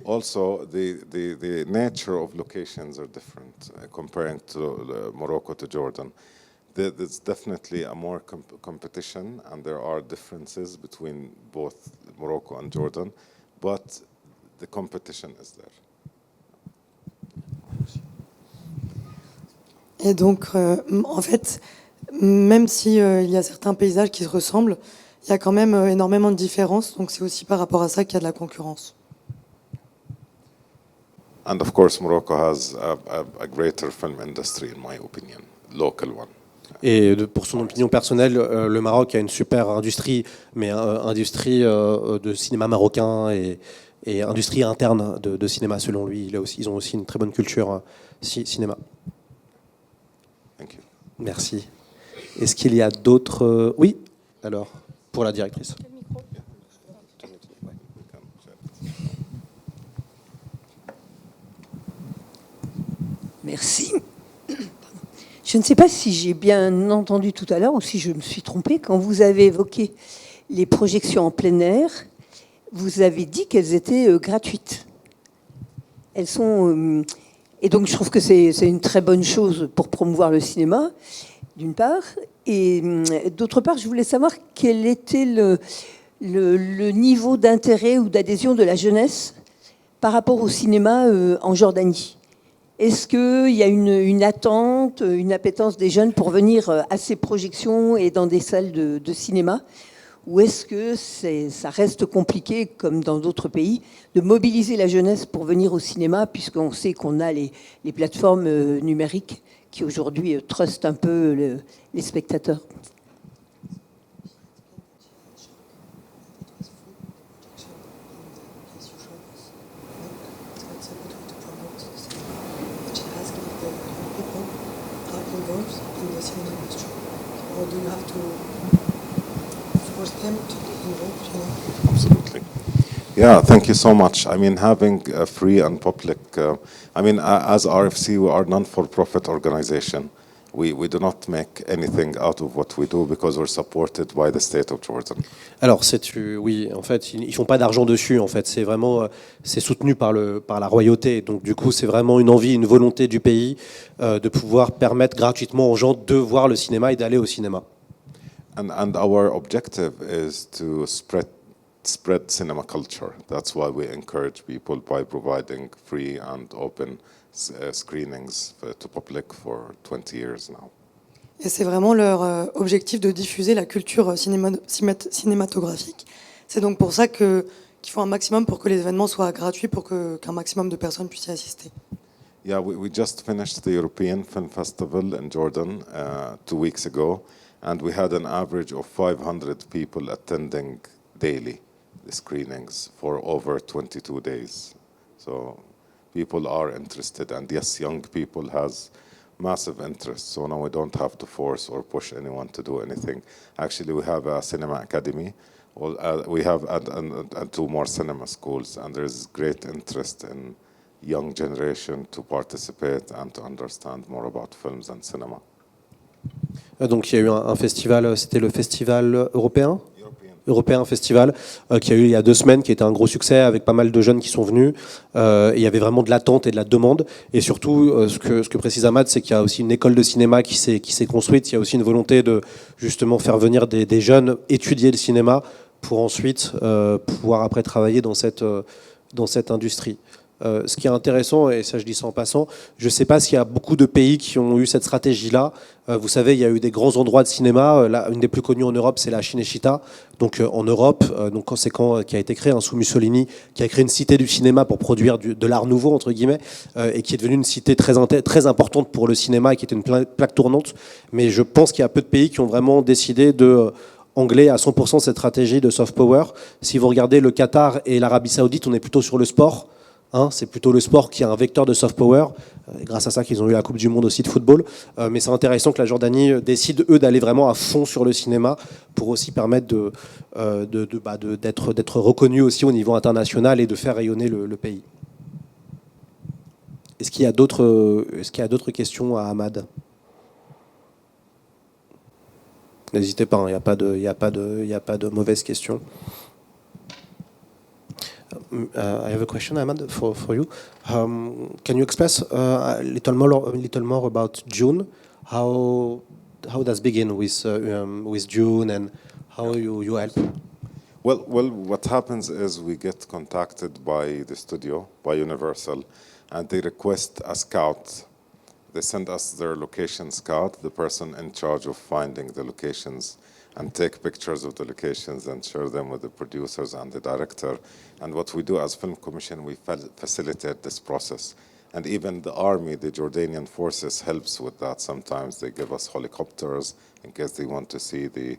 Also, the nature of locations are different comparing to Morocco to Jordan. There's definitely a more competition, and there are differences between both Morocco and Jordan, but the competition is there. Et donc, en fait, même s'il y a certains paysages qui se ressemblent, il y a quand même énormément de différences. Donc, c'est aussi par rapport à ça qu'il y a de la concurrence. And of course, Morocco has a greater film industry, in my opinion, local one. Et pour son opinion personnelle, le Maroc a une super industrie, mais industrie de cinéma marocain et industrie interne de cinéma, selon lui. Ils ont aussi une très bonne culture cinéma. Thank you. Merci. Est-ce qu'il y a d'autres... Oui, alors, pour la directrice. Merci. Je ne sais pas si j'ai bien entendu tout à l'heure ou si je me suis trompée. Quand vous avez évoqué les projections en plein air, vous avez dit qu'elles étaient gratuites. Elles sont... et donc je trouve que c'est une très bonne chose pour promouvoir le cinéma, d'une part. Et d'autre part, je voulais savoir quel était le niveau d'intérêt ou d'adhésion de la jeunesse par rapport au cinéma en Jordanie. Est-ce qu'il y a une attente, une appétence des jeunes pour venir à ces projections et dans des salles de cinéma? Ou est-ce que ça reste compliqué, comme dans d'autres pays, de mobiliser la jeunesse pour venir au cinéma, puisqu'on sait qu'on a les plateformes numériques qui aujourd'hui trustent un peu les spectateurs? force them to be involved, you know. Absolutely. Yeah, thank you so much. I mean, having a free and public, as RFC, we are a non-for-profit organization. We do not make anything out of what we do because we're supported by the state of Jordan. Alors oui, en fait, ils font pas d'argent dessus. En fait, c'est vraiment, c'est soutenu par la royauté. Donc du coup, c'est vraiment une envie, une volonté du pays de pouvoir permettre gratuitement aux gens de voir le cinéma et d'aller au cinéma. And our objective is to spread cinema culture. That's why we encourage people by providing free and open screenings to public for 20 years now. Et c'est vraiment leur objectif de diffuser la culture cinématographique. C'est donc pour ça qu'ils font un maximum pour que les événements soient gratuits, pour qu'un maximum de personnes puissent y assister. Yeah, we just finished the European Film Festival in Jordan 2 weeks ago, and we had an average of 500 people attending daily the screenings for over 22 days. So people are interested, and yes, young people has massive interest. So now we don't have to force or push anyone to do anything. Actually, we have a cinema academy. We have and 2 more cinema schools, and there is great interest in young generation to participate and to understand more about films and cinema. Donc il y a eu un festival, c'était le festival européen festival qui a eu il y a 2 semaines, qui était un gros succès avec pas mal de jeunes qui sont venus. Et il y avait vraiment de l'attente et de la demande. Et surtout, ce que précise Ahmad, c'est qu'il y a aussi une école de cinéma qui s'est construite. Il y a aussi une volonté de justement faire venir des jeunes étudier le cinéma pour ensuite pouvoir après travailler dans cette industrie. Ce qui est intéressant, et ça je dis ça en passant, je ne sais pas s'il y a beaucoup de pays qui ont eu cette stratégie-là. Vous savez, il y a eu des grands endroits de cinéma. Là, une des plus connues en Europe, c'est la Cinecittà. Donc en Europe, qui a été créé sous Mussolini, qui a créé une cité du cinéma pour produire de l'art nouveau, entre guillemets, et qui est devenue une cité très importante pour le cinéma, et qui était une plaque tournante. Mais je pense qu'il y a peu de pays qui ont vraiment décidé de anglais à 100% cette stratégie de soft power. Si vous regardez le Qatar et l'Arabie Saoudite, on est plutôt sur le sport. C'est plutôt le sport qui est un vecteur de soft power. Grâce à ça qu'ils ont eu la Coupe du Monde aussi de football. Mais c'est intéressant que la Jordanie décide, eux, d'aller vraiment à fond sur le cinéma pour aussi permettre d'être reconnu aussi au niveau international et de faire rayonner le pays. Est-ce qu'il y a d'autres questions à Ahmad ? N'hésitez pas, il n'y a pas de mauvaises questions. I have a question, Ahmad, for you. Can you express a little more about June? How does begin with June, and how you help? Well, what happens is we get contacted by the studio, by Universal, and they request a scout. They send us their location scout, the person in charge of finding the locations, and take pictures of the locations and share them with the producers and the director. And what we do as Film Commission, we facilitate this process. And even the army, the Jordanian forces, helps with that. Sometimes they give us helicopters in case they want to see the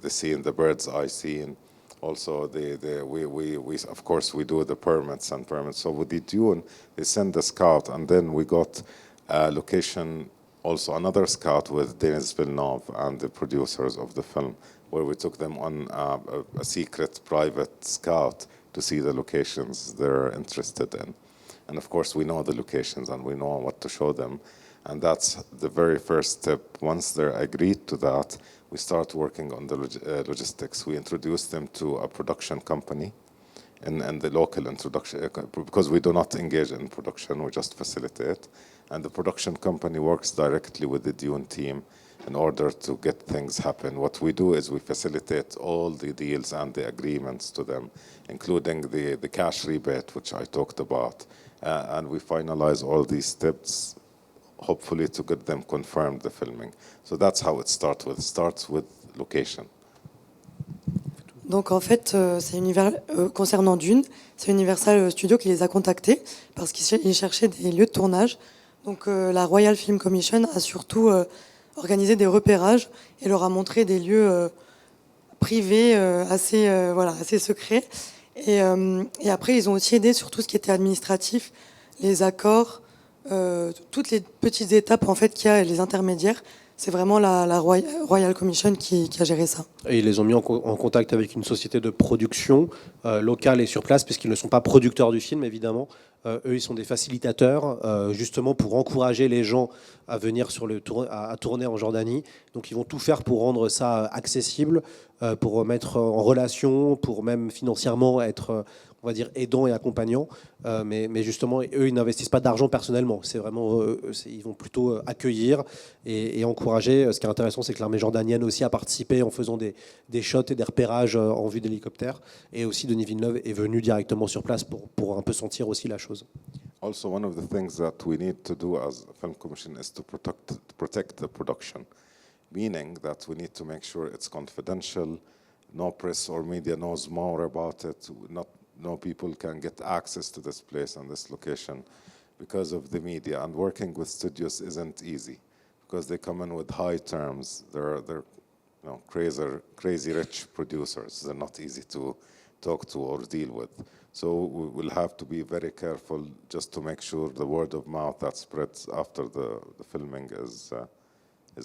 scene, the bird's eye scene. Also, we of course we do the permits. So with the Dune, they send the scout, and then we got a location. Also another scout with Denis Villeneuve and the producers of the film, where we took them on a secret private scout to see the locations they're interested in. And of course we know the locations and we know what to show them. And that's the very first step. Once they're agreed to that, we start working on the logistics. We introduce them to a production company and the local introduction, because we do not engage in production, we just facilitate. And the production company works directly with the Dune team in order to get things happen. What we do is we facilitate all the deals and the agreements to them, including the cash rebate, which I talked about. And we finalize all these steps, hopefully to get them confirmed the filming. So that's how it starts with. It starts with location. Donc en fait, concernant Dune, c'est Universal Studios qui les a contactés parce qu'ils cherchaient des lieux de tournage. Donc la Royal Film Commission a surtout organisé des repérages et leur a montré des lieux privés assez secrets. Et après, ils ont aussi aidé sur tout ce qui était administratif, les accords, toutes les petites étapes en fait qu'il y a, les intermédiaires. c'est vraiment la Royal Commission qui a géré ça. Et ils les ont mis en contact avec une société de production locale et sur place, puisqu'ils ne sont pas producteurs du film, évidemment. Eux, ils sont des facilitateurs, justement pour encourager les gens à venir à tourner en Jordanie. Donc ils vont tout faire pour rendre ça accessible, pour mettre en relation, pour même financièrement être, on va dire, aidants et accompagnants. Mais justement, eux, ils n'investissent pas d'argent personnellement. C'est vraiment, ils vont plutôt accueillir et encourager. Ce qui est intéressant, c'est que l'armée jordanienne aussi a participé en faisant des shots et des repérages en vue d'hélicoptères. Et aussi, Denis Villeneuve est venu directement sur place pour un peu sentir aussi la chose. Also, one of the things that we need to do as a film commission is to protect the production, meaning that we need to make sure it's confidential, no press or media knows more about it, no people can get access to this place and this location because of the media. And working with studios isn't easy because they come in with high terms. They're crazy rich producers. They're not easy to talk to or deal with. So we will have to be very careful just to make sure the word of mouth that spreads after the filming is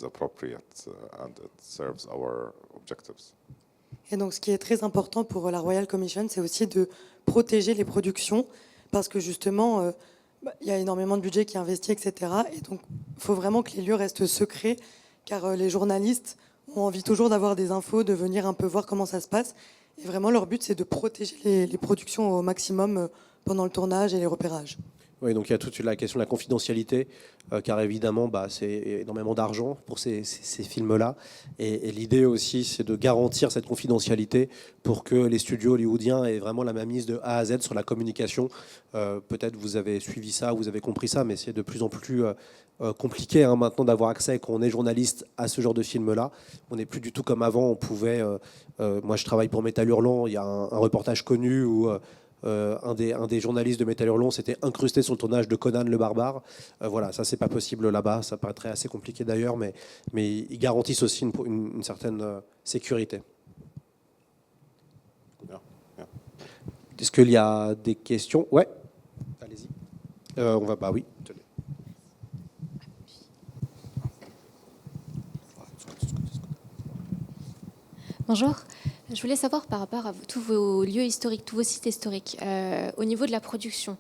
appropriate and it serves our objectives. Et donc, ce qui est très important pour la Royal Commission, c'est aussi de protéger les productions, parce que justement, il y a énormément de budget qui est investi, etc. Et donc, il faut vraiment que les lieux restent secrets, car les journalistes ont envie toujours d'avoir des infos, de venir un peu voir comment ça se passe. Et vraiment, leur but, c'est de protéger les productions au maximum pendant le tournage et les repérages. Oui, donc il y a toute la question de la confidentialité, car évidemment, c'est énormément d'argent pour ces films-là. Et l'idée aussi, c'est de garantir cette confidentialité pour que les studios hollywoodiens aient vraiment la mainmise de A à Z sur la communication. Peut-être vous avez suivi ça, vous avez compris ça, mais c'est de plus en plus compliqué maintenant d'avoir accès, quand on est journaliste, à ce genre de film-là. On n'est plus du tout comme avant. On pouvait. Moi, je travaille pour Métal Hurlant. Il y a un reportage connu où un des journalistes de Métal Hurlant s'était incrusté sur le tournage de Conan le Barbare. Voilà, ça, c'est pas possible là-bas. Ça paraîtrait assez compliqué d'ailleurs, mais ils garantissent aussi une certaine sécurité. Est-ce qu'il y a des questions? Ouais, allez-y. On va. Oui. Bonjour, je voulais savoir par rapport à tous vos lieux historiques, tous vos sites historiques, au niveau de la production,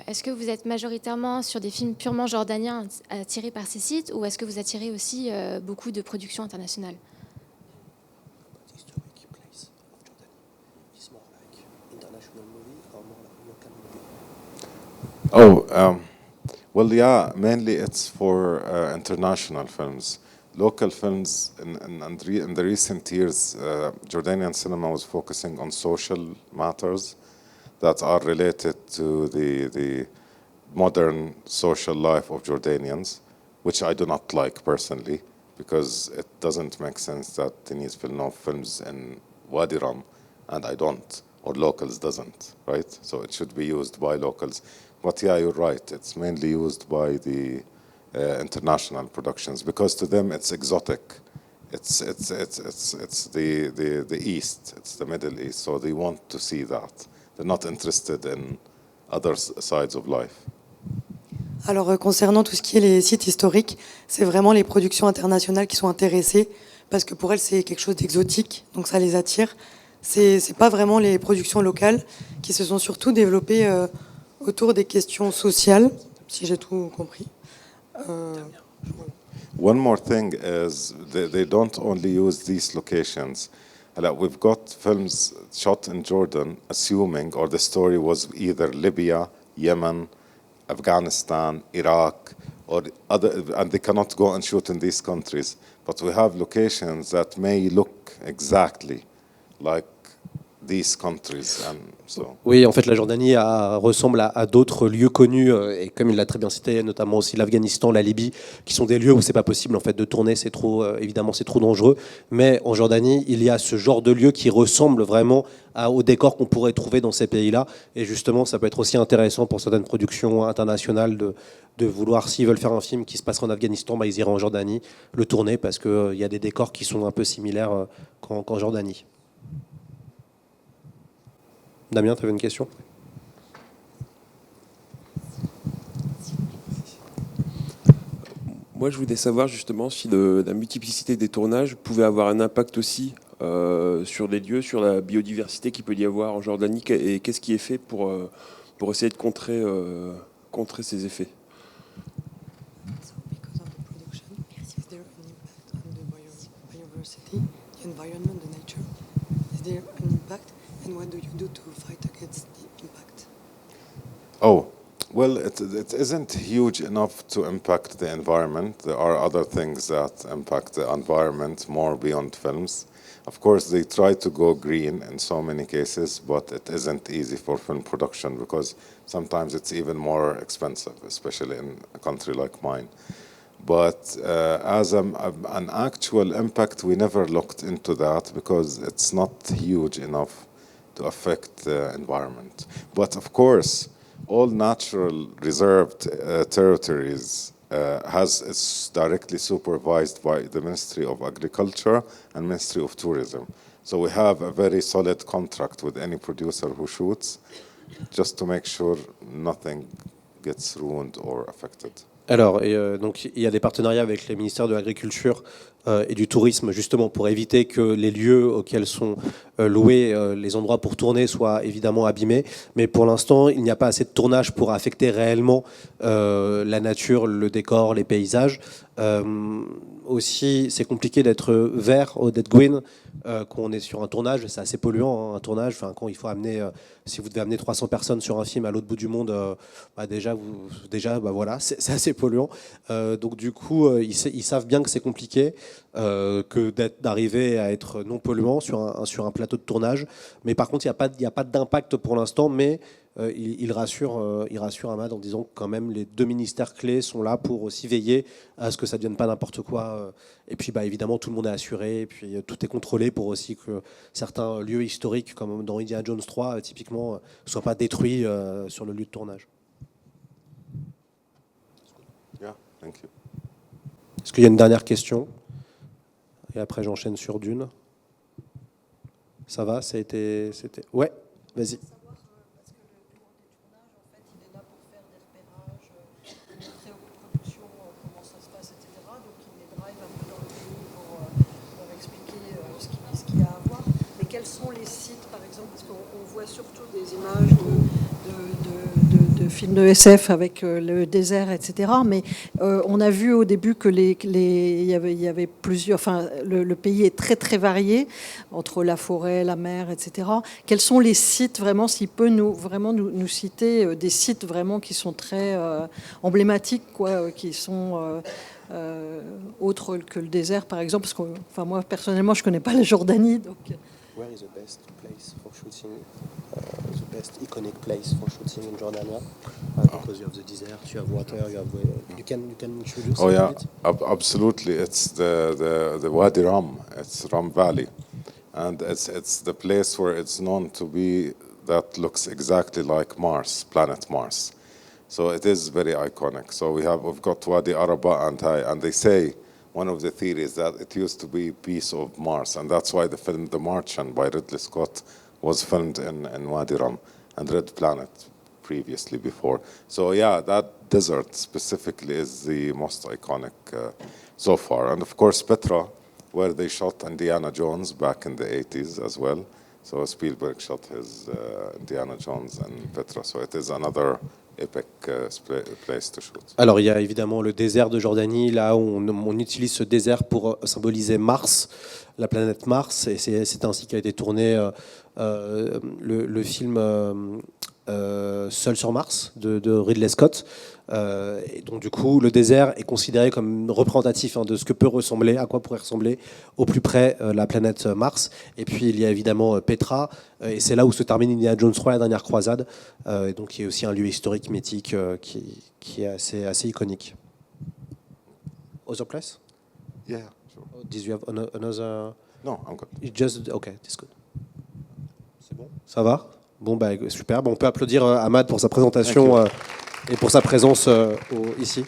est-ce que vous êtes majoritairement sur des films purement jordaniens attirés par ces sites, ou est-ce que vous attirez aussi beaucoup de productions internationales? Well, yeah, mainly it's for international films. Local films, in the recent years, Jordanian cinema was focusing on social matters that are related to the modern social life of Jordanians, which I do not like personally, because it doesn't make sense that Denis Villeneuve films in Wadi Rum, and I don't, or locals doesn't, right? So it should be used by locals. But yeah, you're right, it's mainly used by the international productions, because to them it's exotic. It's the East, it's the Middle East, so they want to see that. They're not interested in other sides of life. Alors concernant tout ce qui est les sites historiques, c'est vraiment les productions internationales qui sont intéressées, parce que pour elles c'est quelque chose d'exotique, donc ça les attire. C'est pas vraiment les productions locales qui se sont surtout développées autour des questions sociales, si j'ai tout compris. One more thing is they don't only use these locations. We've got films shot in Jordan, assuming, or the story was either Libya, Yemen, Afghanistan, Iraq, or other, and they cannot go and shoot in these countries. But we have locations that may look exactly like these countries, and so. Oui, en fait, la Jordanie ressemble à d'autres lieux connus, et comme il l'a très bien cité, notamment aussi l'Afghanistan, la Libye, qui sont des lieux où c'est pas possible en fait de tourner, c'est trop, évidemment, c'est trop dangereux. Mais en Jordanie, il y a ce genre de lieux qui ressemblent vraiment au décor qu'on pourrait trouver dans ces pays-là, et justement, ça peut être aussi intéressant pour certaines productions internationales de vouloir, s'ils veulent faire un film qui se passera en Afghanistan, ils iraient en Jordanie le tourner parce qu'il y a des décors qui sont un peu similaires qu'en Jordanie. Damien, tu avais une question? Moi, je voulais savoir justement si la multiplicité des tournages pouvait avoir un impact aussi sur les lieux, sur la biodiversité qu'il peut y avoir en Jordanie, et qu'est-ce qui est fait pour essayer de contrer ces effets. Is there an impact on the biodiversity, the environment, the nature? Is there an impact, and what do you do to fight against the impact? Oh, well, it isn't huge enough to impact the environment. There are other things that impact the environment more beyond films. Of course, they try to go green in so many cases, but it isn't easy for film production because sometimes it's even more expensive, especially in a country like mine. But as an actual impact, we never looked into that because it's not huge enough to affect the environment. But of course, all natural reserved territories it's directly supervised by the Ministry of Agriculture and Ministry of Tourism. So we have a very solid contract with any producer who shoots, just to make sure nothing gets ruined or affected. Alors, donc, il y a des partenariats avec les ministères de l'Agriculture et du Tourisme, justement pour éviter que les lieux auxquels sont loués les endroits pour tourner soient évidemment abîmés. Mais pour l'instant, il n'y a pas assez de tournage pour affecter réellement la nature, le décor, les paysages. Aussi, c'est compliqué d'être vert au Dead Gwyn quand on est sur un tournage. C'est assez polluant, hein, un tournage. Enfin, quand il faut amener, si vous devez amener 300 personnes sur un film à l'autre bout du monde, déjà, voilà, c'est assez polluant. Donc du coup, ils savent bien que c'est compliqué, que d'arriver à être non polluant sur un plateau de tournage. Mais par contre, il n'y a pas d'impact pour l'instant, mais il rassure Ahmad en disant que quand même les deux ministères clés sont là pour aussi veiller à ce que ça ne devienne pas n'importe quoi. Et puis évidemment tout le monde est assuré, et puis tout est contrôlé pour aussi que certains lieux historiques comme dans Indiana Jones 3 typiquement ne soient pas détruits sur le lieu de tournage. Yeah, thank you. Est-ce qu'il y a une dernière question? Et après j'enchaîne sur Dune. Ça va? C'était... Ouais, vas-y. Quels sont les sites, par exemple, parce qu'on voit surtout des images de films de SF avec le désert, etc. Mais on a vu au début que il y avait plusieurs. Enfin, le pays est très très varié entre la forêt, la mer, etc. Quels sont les sites vraiment, s'il peut nous citer des sites vraiment qui sont très emblématiques, quoi, qui sont autres que le désert, par exemple, parce que, moi personnellement, je connais pas la Jordanie, donc. Where is the best place for shooting, the best iconic place for shooting in Jordania? Because you have the desert, you have water, you can introduce. Oh yeah, absolutely. It's the Wadi Rum. It's Rum Valley, and it's the place where it's known to be that looks exactly like Mars, planet Mars. So it is very iconic. So we've got Wadi Araba and they say. One of the theories that it used to be a piece of Mars, and that's why the film The Martian by Ridley Scott was filmed in Wadi Rum and Red Planet previously before. So yeah, that desert specifically is the most iconic so far. And of course Petra, where they shot Indiana Jones back in the 80s as well. So Spielberg shot his Indiana Jones and Petra. So it is another epic place to shoot. Alors il y a évidemment le désert de Jordanie, là où on utilise ce désert pour symboliser Mars, la planète Mars, et c'est ainsi qu'a été tourné le film Seul sur Mars de Ridley Scott. Et donc du coup le désert est considéré comme représentatif de ce que peut ressembler, à quoi pourrait ressembler au plus près la planète Mars. Et puis il y a évidemment Petra, et c'est là où se termine Indiana Jones 3, la dernière croisade, et donc il y a aussi un lieu historique mythique qui est assez iconique. Other place? Yeah, sure. Did you have another? No, I'm good. Okay, that's good. C'est bon? Ça va? Bon, super. Bon, on peut applaudir Ahmad pour sa présentation et pour sa présence ici.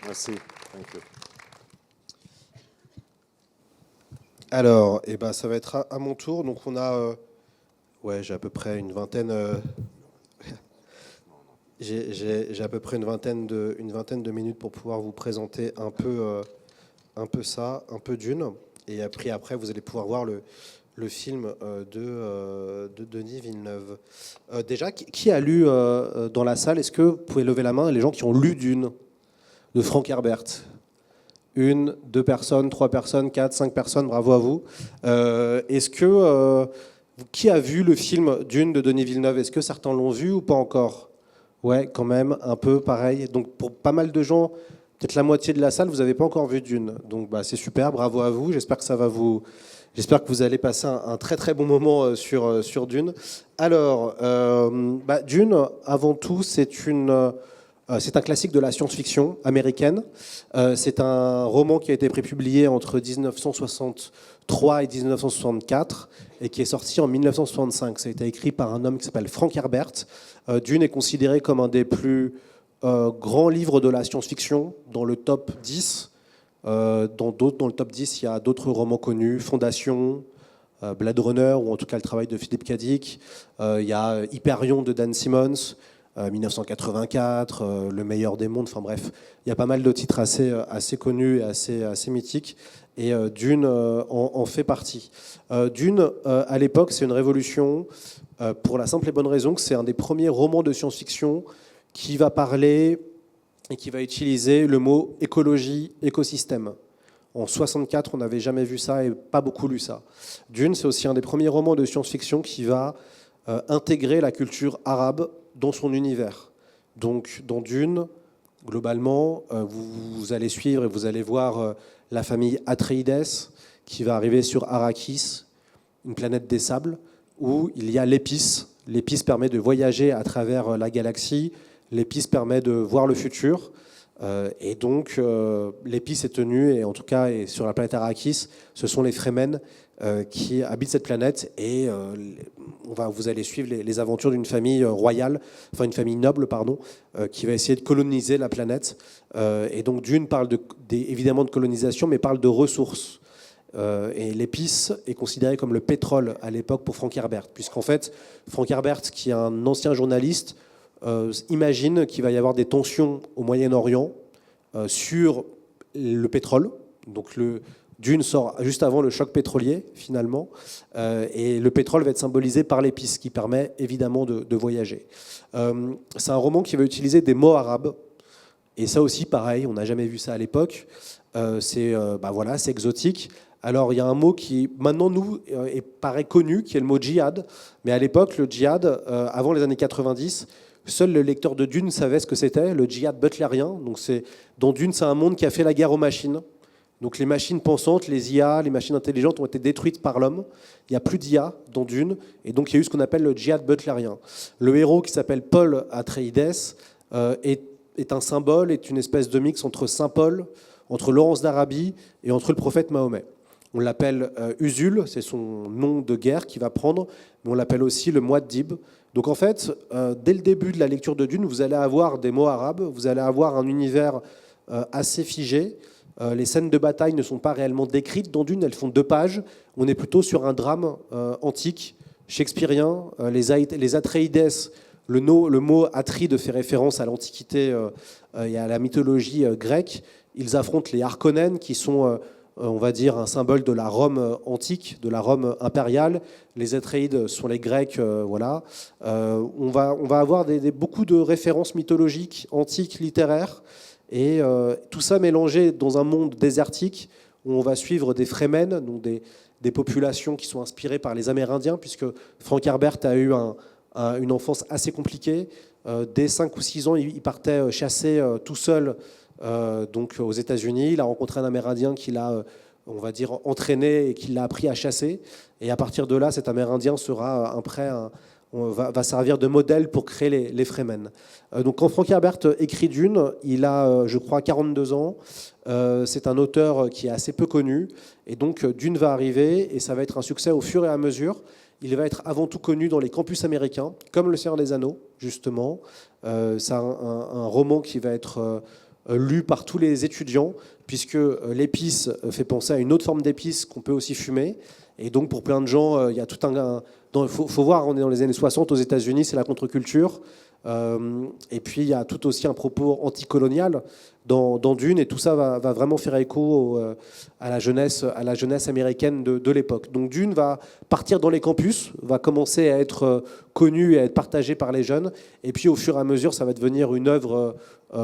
Merci. Thank you. Alors, ça va être à mon tour. Donc, on a... j'ai à peu près une vingtaine... J'ai à peu près une vingtaine de minutes pour pouvoir vous présenter un peu ça, un peu Dune. Et après, vous allez pouvoir voir le film de Denis Villeneuve. Déjà, qui a lu dans la salle? Est-ce que vous pouvez lever la main les gens qui ont lu Dune de Frank Herbert? 1, 2 personnes, 3 personnes, 4, 5 personnes, bravo à vous. Est-ce que qui a vu le film Dune de Denis Villeneuve? Est-ce que certains l'ont vu ou pas encore? Ouais, quand même, un peu pareil. Donc pour pas mal de gens, peut-être la moitié de la salle, vous n'avez pas encore vu Dune. Donc c'est super, bravo à vous. J'espère que vous allez passer un très très bon moment sur Dune. Alors, Dune, avant tout, c'est un classique de la science-fiction américaine. C'est un roman qui a été prépublié entre 1963 et 1964 et qui est sorti en 1965. Ça a été écrit par un homme qui s'appelle Frank Herbert. Dune est considéré comme un des plus grands livres de la science-fiction, dans le top 10. Dans le top 10, il y a d'autres romans connus, Fondation, Blade Runner, ou en tout cas le travail de Philip K. Dick. Il y a Hyperion de Dan Simmons, 1984, Le meilleur des mondes, enfin bref, il y a pas mal de titres assez connus et assez mythiques, et Dune en fait partie. Dune, à l'époque, c'est une révolution, pour la simple et bonne raison que c'est un des premiers romans de science-fiction qui va parler et qui va utiliser le mot écologie, écosystème. En 64, on n'avait jamais vu ça et pas beaucoup lu ça. Dune, c'est aussi un des premiers romans de science-fiction qui va intégrer la culture arabe dans son univers. Donc, dans Dune, globalement, vous allez suivre et vous allez voir la famille Atreides qui va arriver sur Arrakis, une planète des sables, où il y a l'épice. L'épice permet de voyager à travers la galaxie. L'épice permet de voir le futur. Et donc, l'épice est tenue, et en tout cas, et sur la planète Arrakis, ce sont les Fremen qui habitent cette planète. Et vous allez suivre les aventures d'une famille royale, enfin une famille noble, pardon, qui va essayer de coloniser la planète. Et donc, Dune parle évidemment de colonisation, mais parle de ressources. Et l'épice est considéré comme le pétrole à l'époque pour Frank Herbert, puisqu'en fait, Frank Herbert, qui est un ancien journaliste, imagine qu'il va y avoir des tensions au Moyen-Orient sur le pétrole. Donc Dune sort juste avant le choc pétrolier, finalement, et le pétrole va être symbolisé par l'épice, qui permet évidemment de voyager. C'est un roman qui va utiliser des mots arabes, et ça aussi, pareil, on n'a jamais vu ça à l'époque. C'est exotique. Alors, il y a un mot qui, maintenant, paraît connu, qui est le mot djihad. Mais à l'époque, le djihad, avant les années 90, seul le lecteur de Dune savait ce que c'était, le djihad butlérien. Donc, dans Dune, c'est un monde qui a fait la guerre aux machines. Donc, les machines pensantes, les IA, les machines intelligentes ont été détruites par l'homme. Il n'y a plus d'IA dans Dune. Et donc, il y a eu ce qu'on appelle le djihad butlérien. Le héros, qui s'appelle Paul Atreides, est un symbole, est une espèce de mix entre Saint Paul, entre Laurence d'Arabie et entre le prophète Mahomet. On l'appelle Usul, c'est son nom de guerre qu'il va prendre, mais on l'appelle aussi le Muad'Dib. Donc en fait, dès le début de la lecture de Dune, vous allez avoir des mots arabes, vous allez avoir un univers assez figé. Les scènes de bataille ne sont pas réellement décrites dans Dune, elles font 2 pages. On est plutôt sur un drame antique, shakespearien. Les Atreides, le mot Atride fait référence à l'Antiquité et à la mythologie grecque. Ils affrontent les Harkonnen, qui sont, on va dire, un symbole de la Rome antique, de la Rome impériale. Les Atreides sont les Grecs, voilà. On va avoir beaucoup de références mythologiques, antiques, littéraires, et tout ça mélangé dans un monde désertique où on va suivre des Fremen, donc des populations qui sont inspirées par les Amérindiens, puisque Frank Herbert a eu une enfance assez compliquée. Dès 5 ou 6 ans, il partait chasser tout seul, donc aux États-Unis. Il a rencontré un Amérindien qui l'a, on va dire, entraîné et qui l'a appris à chasser. Et à partir de là, cet Amérindien sera va servir de modèle pour créer les Fremen. Donc quand Frank Herbert écrit Dune, il a, je crois, 42 ans. C'est un auteur qui est assez peu connu. Et donc Dune va arriver et ça va être un succès au fur et à mesure. Il va être avant tout connu dans les campus américains, comme Le Seigneur des Anneaux, justement. C'est un roman qui va être lu par tous les étudiants, puisque l'épice fait penser à une autre forme d'épice qu'on peut aussi fumer. Et donc, pour plein de gens, il y a tout un... Il faut voir, on est dans les années 60 aux États-Unis, c'est la contre-culture. Et puis il y a tout aussi un propos anticolonial dans Dune, et tout ça va vraiment faire écho à la jeunesse américaine de l'époque. Donc Dune va partir dans les campus, va commencer à être connu et à être partagé par les jeunes, et puis au fur et à mesure, ça va devenir une œuvre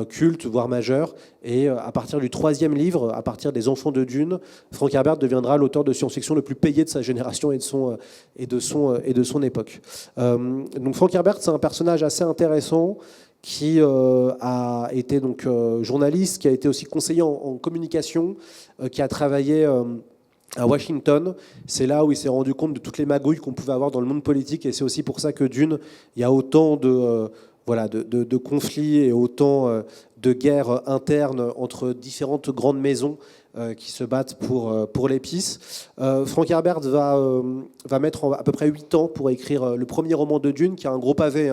culte, voire majeure. Et à partir du 3e livre, à partir des Enfants de Dune, Frank Herbert deviendra l'auteur de science-fiction le plus payé de sa génération et de son époque. Donc Frank Herbert, c'est un personnage assez intéressant qui a été donc journaliste, qui a été aussi conseiller en communication, qui a travaillé à Washington. C'est là où il s'est rendu compte de toutes les magouilles qu'on pouvait avoir dans le monde politique, et c'est aussi pour ça que Dune, il y a autant de conflits et autant de guerres internes entre différentes grandes maisons qui se battent pour l'épice. Frank Herbert va mettre à peu près 8 ans pour écrire le premier roman de Dune, qui a un gros pavé,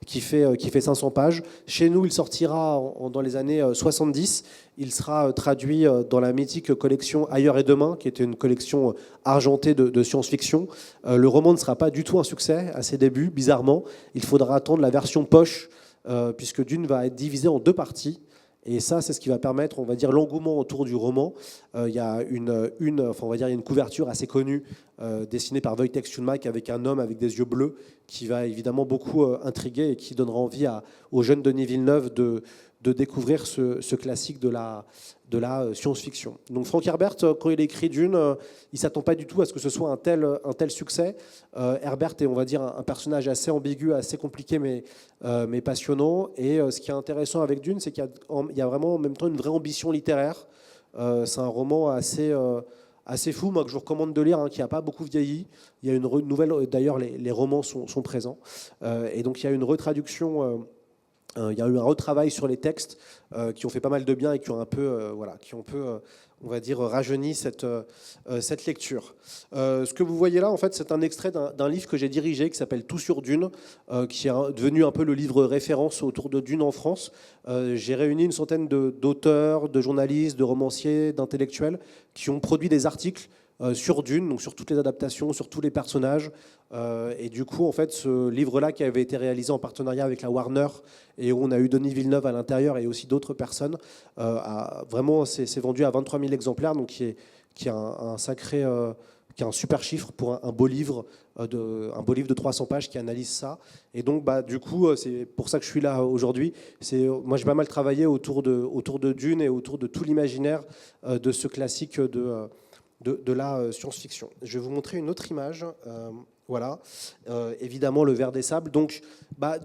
qui fait 500 pages. Chez nous, il sortira dans les années 70. Il sera traduit dans la mythique collection Ailleurs et Demain, qui était une collection argentée de science-fiction. Le roman ne sera pas du tout un succès à ses débuts, bizarrement. Il faudra attendre la version poche, puisque Dune va être divisé en 2 parties. Et ça, c'est ce qui va permettre, on va dire, l'engouement autour du roman. Il y a une couverture assez connue dessinée par Wojtek Szumajk avec un homme avec des yeux bleus qui va évidemment beaucoup intriguer et qui donnera envie au jeune Denis Villeneuve de découvrir ce classique de la science-fiction. Donc Frank Herbert, quand il écrit Dune, il ne s'attend pas du tout à ce que ce soit un tel succès. Herbert est, on va dire, un personnage assez ambigu, assez compliqué, mais passionnant. Et ce qui est intéressant avec Dune, c'est qu'il y a vraiment en même temps une vraie ambition littéraire. C'est un roman assez fou, moi, que je vous recommande de lire, qui n'a pas beaucoup vieilli. Il y a une nouvelle, d'ailleurs les romans sont présents. Et donc il y a une retraduction... il y a eu un retravail sur les textes qui ont fait pas mal de bien et qui ont un peu, on va dire, rajeuni cette lecture. Ce que vous voyez là, en fait, c'est un extrait d'un livre que j'ai dirigé qui s'appelle Tout sur Dune, qui est devenu un peu le livre référence autour de Dune en France. J'ai réuni une centaine d'auteurs, de journalistes, de romanciers, d'intellectuels qui ont produit des articles sur Dune, donc sur toutes les adaptations, sur tous les personnages. Et du coup, en fait, ce livre-là, qui avait été réalisé en partenariat avec la Warner et où on a eu Denis Villeneuve à l'intérieur et aussi d'autres personnes, s'est vendu à 23 000 exemplaires, donc qui est un super chiffre pour un beau livre de 300 pages qui analyse ça. Et donc, du coup, c'est pour ça que je suis là aujourd'hui. Moi, j'ai pas mal travaillé autour de Dune et autour de tout l'imaginaire de ce classique de la science-fiction. Je vais vous montrer une autre image. Voilà, évidemment le ver des sables. Donc,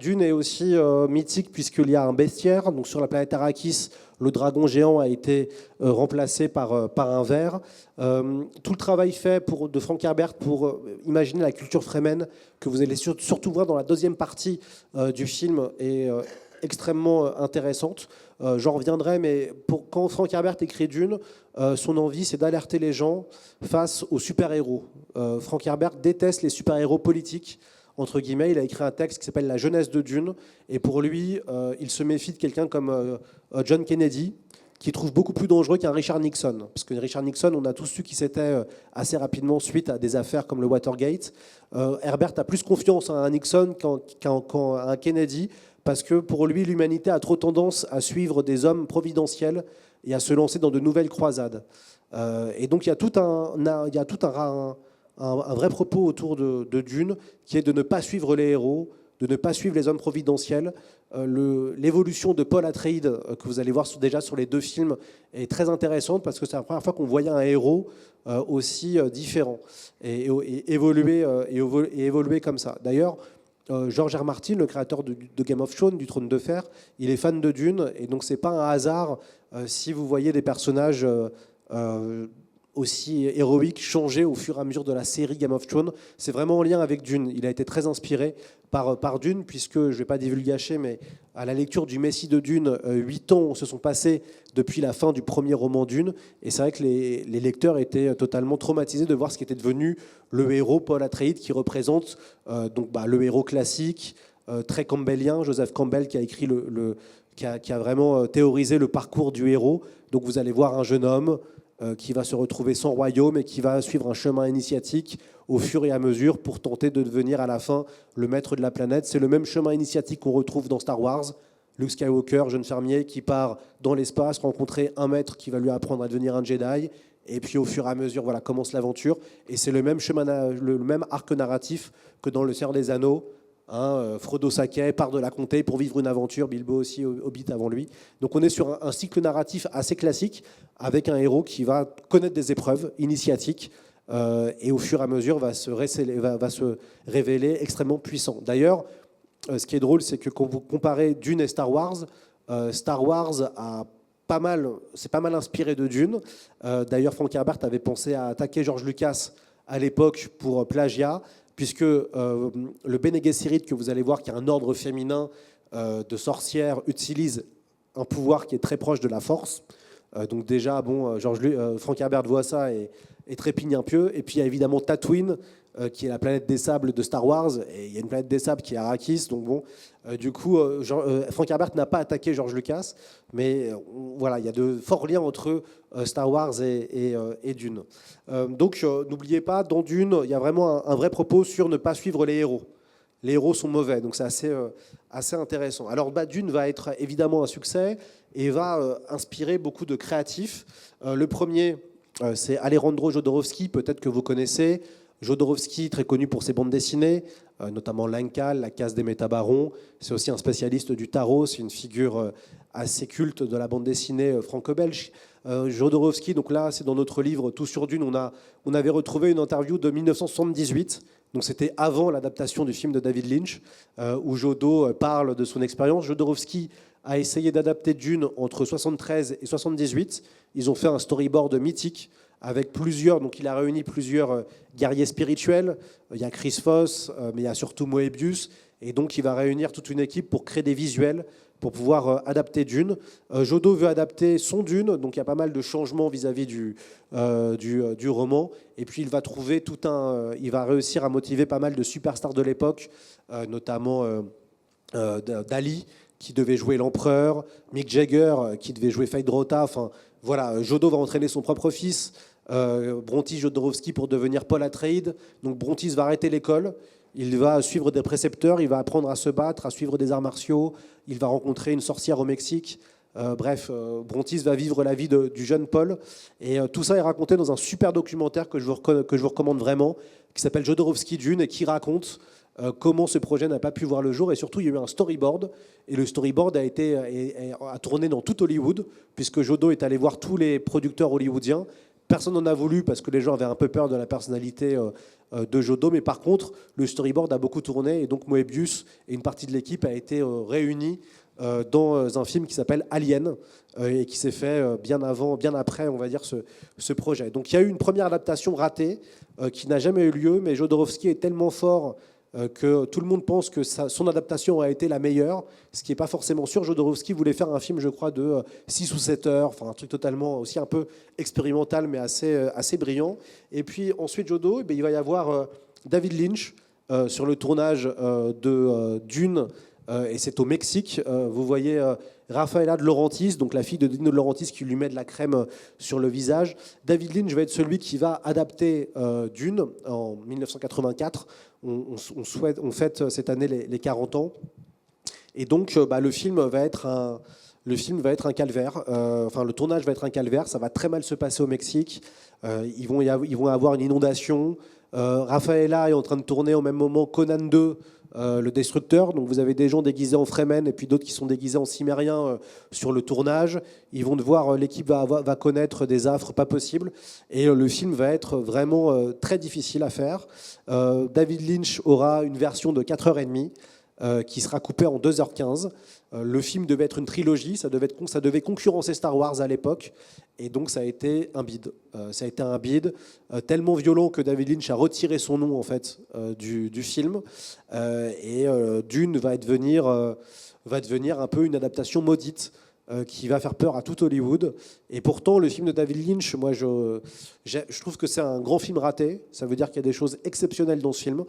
Dune est aussi mythique puisqu'il y a un bestiaire. Donc, sur la planète Arrakis, le dragon géant a été remplacé par un ver. Tout le travail fait de Frank Herbert pour imaginer la culture fremen, que vous allez surtout voir dans la 2e partie du film, est extrêmement intéressante. J'en reviendrai, mais quand Frank Herbert écrit Dune, son envie, c'est d'alerter les gens face aux super-héros. Frank Herbert déteste les super-héros politiques, entre guillemets. Il a écrit un texte qui s'appelle La jeunesse de Dune, et pour lui, il se méfie de quelqu'un comme John Kennedy, qui trouve beaucoup plus dangereux qu'un Richard Nixon. Parce que Richard Nixon, on a tous su qu'il s'était assez rapidement, suite à des affaires comme le Watergate. Herbert a plus confiance à un Nixon qu'à un Kennedy, parce que pour lui, l'humanité a trop tendance à suivre des hommes providentiels et à se lancer dans de nouvelles croisades. Et donc il y a tout un vrai propos autour de Dune, qui est de ne pas suivre les héros, de ne pas suivre les hommes providentiels. L'évolution de Paul Atreides, que vous allez voir déjà sur les 2 films, est très intéressante, parce que c'est la première fois qu'on voyait un héros aussi différent et évoluer comme ça. D'ailleurs, George R. Martin, le créateur de Game of Thrones, du Trône de Fer, il est fan de Dune, et donc c'est pas un hasard si vous voyez des personnages aussi héroïques changer au fur et à mesure de la série Game of Thrones. C'est vraiment en lien avec Dune. Il a été très inspiré par Dune, puisque, je ne vais pas divulgacher, mais à la lecture du Messie de Dune, 8 ans se sont passés depuis la fin du premier roman Dune, et c'est vrai que les lecteurs étaient totalement traumatisés de voir ce qui était devenu le héros Paul Atreides, qui représente le héros classique, très campbellien, Joseph Campbell, qui a écrit qui a vraiment théorisé le parcours du héros. Donc vous allez voir un jeune homme qui va se retrouver sans royaume et qui va suivre un chemin initiatique au fur et à mesure pour tenter de devenir à la fin le maître de la planète. C'est le même chemin initiatique qu'on retrouve dans Star Wars. Luke Skywalker, jeune fermier qui part dans l'espace, rencontrer un maître qui va lui apprendre à devenir un Jedi. Et puis au fur et à mesure, voilà, commence l'aventure. Et c'est le même chemin, le même arc narratif que dans Le Seigneur des Anneaux. Frodo Sackey part de la comté pour vivre une aventure, Bilbo aussi, Hobbit avant lui. Donc on est sur un cycle narratif assez classique avec un héros qui va connaître des épreuves initiatiques et au fur et à mesure va se révéler extrêmement puissant. D'ailleurs, ce qui est drôle, c'est que quand vous comparez Dune et Star Wars c'est pas mal inspiré de Dune. D'ailleurs, Frank Herbert avait pensé à attaquer George Lucas à l'époque pour plagiat, puisque le Bene Gesserit que vous allez voir, qui est un ordre féminin de sorcières, utilise un pouvoir qui est très proche de la force. Donc déjà, Frank Herbert voit ça et trépigne un peu. Et puis il y a évidemment Tatooine, qui est la planète des sables de Star Wars, et il y a une planète des sables qui est Arrakis. Donc bon, du coup, Frank Herbert n'a pas attaqué George Lucas, mais voilà, il y a de forts liens entre Star Wars et Dune. Donc n'oubliez pas, dans Dune, il y a vraiment un vrai propos sur ne pas suivre les héros. Les héros sont mauvais, donc c'est assez intéressant. Alors Dune va être évidemment un succès et va inspirer beaucoup de créatifs. Le premier, c'est Alejandro Jodorowsky, peut-être que vous connaissez. Jodorowsky, très connu pour ses bandes dessinées, notamment L'Incal, La Case des Métabarons. C'est aussi un spécialiste du tarot, c'est une figure assez culte de la bande dessinée franco-belge. Jodorowsky, donc là, c'est dans notre livre Tout sur Dune, on avait retrouvé une interview de 1978, donc c'était avant l'adaptation du film de David Lynch, où Jodo parle de son expérience. Jodorowsky a essayé d'adapter Dune entre 73 et 78. Ils ont fait un storyboard mythique avec plusieurs, donc il a réuni plusieurs guerriers spirituels. Il y a Chris Foss, mais il y a surtout Moebius. Et donc il va réunir toute une équipe pour créer des visuels, pour pouvoir adapter Dune. Jodo veut adapter son Dune, donc il y a pas mal de changements vis-à-vis du roman. Et puis il va réussir à motiver pas mal de superstars de l'époque, notamment Dali, qui devait jouer l'empereur, Mick Jagger, qui devait jouer Feyd-Rautha. Enfin, voilà, Jodo va entraîner son propre fils, Brontis Jodorowsky, pour devenir Paul Atreides. Donc Brontis va arrêter l'école, il va suivre des précepteurs, il va apprendre à se battre, à suivre des arts martiaux, il va rencontrer une sorcière au Mexique. Brontis va vivre la vie du jeune Paul. Et tout ça est raconté dans un super documentaire que je vous recommande vraiment, qui s'appelle Jodorowsky Dune, et qui raconte comment ce projet n'a pas pu voir le jour. Et surtout, il y a eu un storyboard. Et le storyboard a tourné dans tout Hollywood, puisque Jodo est allé voir tous les producteurs hollywoodiens. Personne n'en a voulu parce que les gens avaient un peu peur de la personnalité de Jodo. Mais par contre, le storyboard a beaucoup tourné. Et donc Moebius et une partie de l'équipe a été réunie dans un film qui s'appelle Alien et qui s'est fait bien après, on va dire, ce projet. Donc il y a eu une première adaptation ratée qui n'a jamais eu lieu, mais Jodorowsky est tellement fort que tout le monde pense que son adaptation a été la meilleure, ce qui n'est pas forcément sûr. Jodorowsky voulait faire un film, je crois, de 6 ou 7 heures, enfin un truc totalement aussi un peu expérimental, mais assez brillant. Et puis ensuite, Jodo, il va y avoir David Lynch sur le tournage de Dune, et c'est au Mexique. Vous voyez Rafaela de Laurentiis, donc la fille de Dino de Laurentiis, qui lui met de la crème sur le visage. David Lynch va être celui qui va adapter Dune en 1984. On fête cette année les 40 ans. Et donc le film va être un calvaire. Le tournage va être un calvaire. Ça va très mal se passer au Mexique. Ils vont avoir une inondation. Rafaela est en train de tourner au même moment Conan 2, le Destructeur. Donc vous avez des gens déguisés en Fremen et puis d'autres qui sont déguisés en Cimériens sur le tournage. Ils vont devoir, l'équipe va connaître des affres pas possibles. Et le film va être vraiment très difficile à faire. David Lynch aura une version de 4h30 qui sera coupée en 2h15. Le film devait être une trilogie, ça devait concurrencer Star Wars à l'époque, et donc ça a été un bide. Ça a été un bide tellement violent que David Lynch a retiré son nom en fait du film, et Dune va devenir un peu une adaptation maudite. qui va faire peur à tout Hollywood. Et pourtant, le film de David Lynch, moi, je trouve que c'est un grand film raté. Ça veut dire qu'il y a des choses exceptionnelles dans ce film.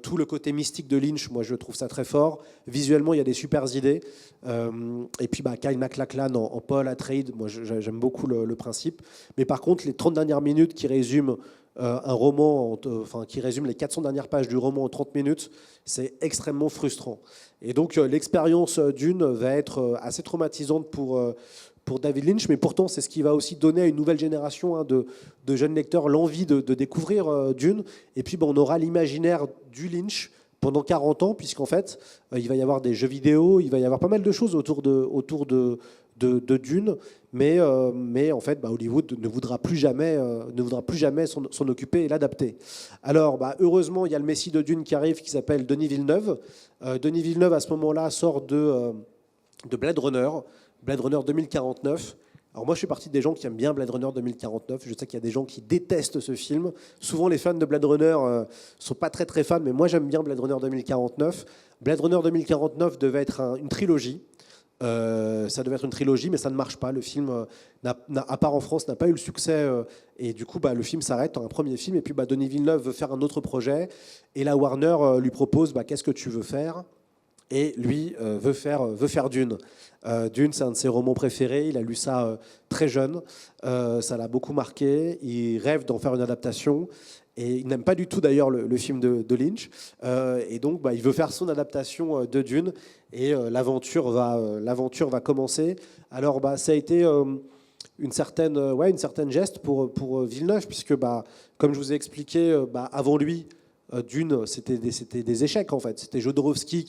Tout le côté mystique de Lynch, moi, je trouve ça très fort. Visuellement, il y a des super idées. Et puis, Kyle MacLachlan en Paul Atreides, moi, j'aime beaucoup le principe. Mais par contre, les 30 dernières minutes qui résument un roman, qui résume les 400 dernières pages du roman en 30 minutes, c'est extrêmement frustrant. Et donc l'expérience Dune va être assez traumatisante pour David Lynch, mais pourtant c'est ce qui va aussi donner à une nouvelle génération de jeunes lecteurs l'envie de découvrir Dune. Et puis on aura l'imaginaire du Lynch pendant 40 ans, puisqu'en fait il va y avoir des jeux vidéo, il va y avoir pas mal de choses autour de Dune, mais en fait Hollywood ne voudra plus jamais s'en occuper et l'adapter. Alors heureusement il y a le Messie de Dune qui arrive, qui s'appelle Denis Villeneuve. Denis Villeneuve à ce moment-là sort de Blade Runner 2049. Alors moi je suis partie des gens qui aiment bien Blade Runner 2049. Je sais qu'il y a des gens qui détestent ce film. Souvent les fans de Blade Runner sont pas très très fans, mais moi j'aime bien Blade Runner 2049. Blade Runner 2049 devait être une trilogie. Ça devait être une trilogie, mais ça ne marche pas. Le film, à part en France, n'a pas eu le succès. Et du coup, le film s'arrête dans un premier film. Et puis, Denis Villeneuve veut faire un autre projet. Et la Warner lui propose qu'est-ce que tu veux faire ? Et lui veut faire Dune. Dune, c'est un de ses romans préférés. Il a lu ça très jeune. Ça l'a beaucoup marqué. Il rêve d'en faire une adaptation. Et il n'aime pas du tout d'ailleurs le film de Lynch. Et donc il veut faire son adaptation de Dune. Et l'aventure va commencer. Alors ça a été une certaine geste pour Villeneuve, puisque comme je vous ai expliqué, avant lui, Dune, c'était des échecs en fait. C'était Jodorowsky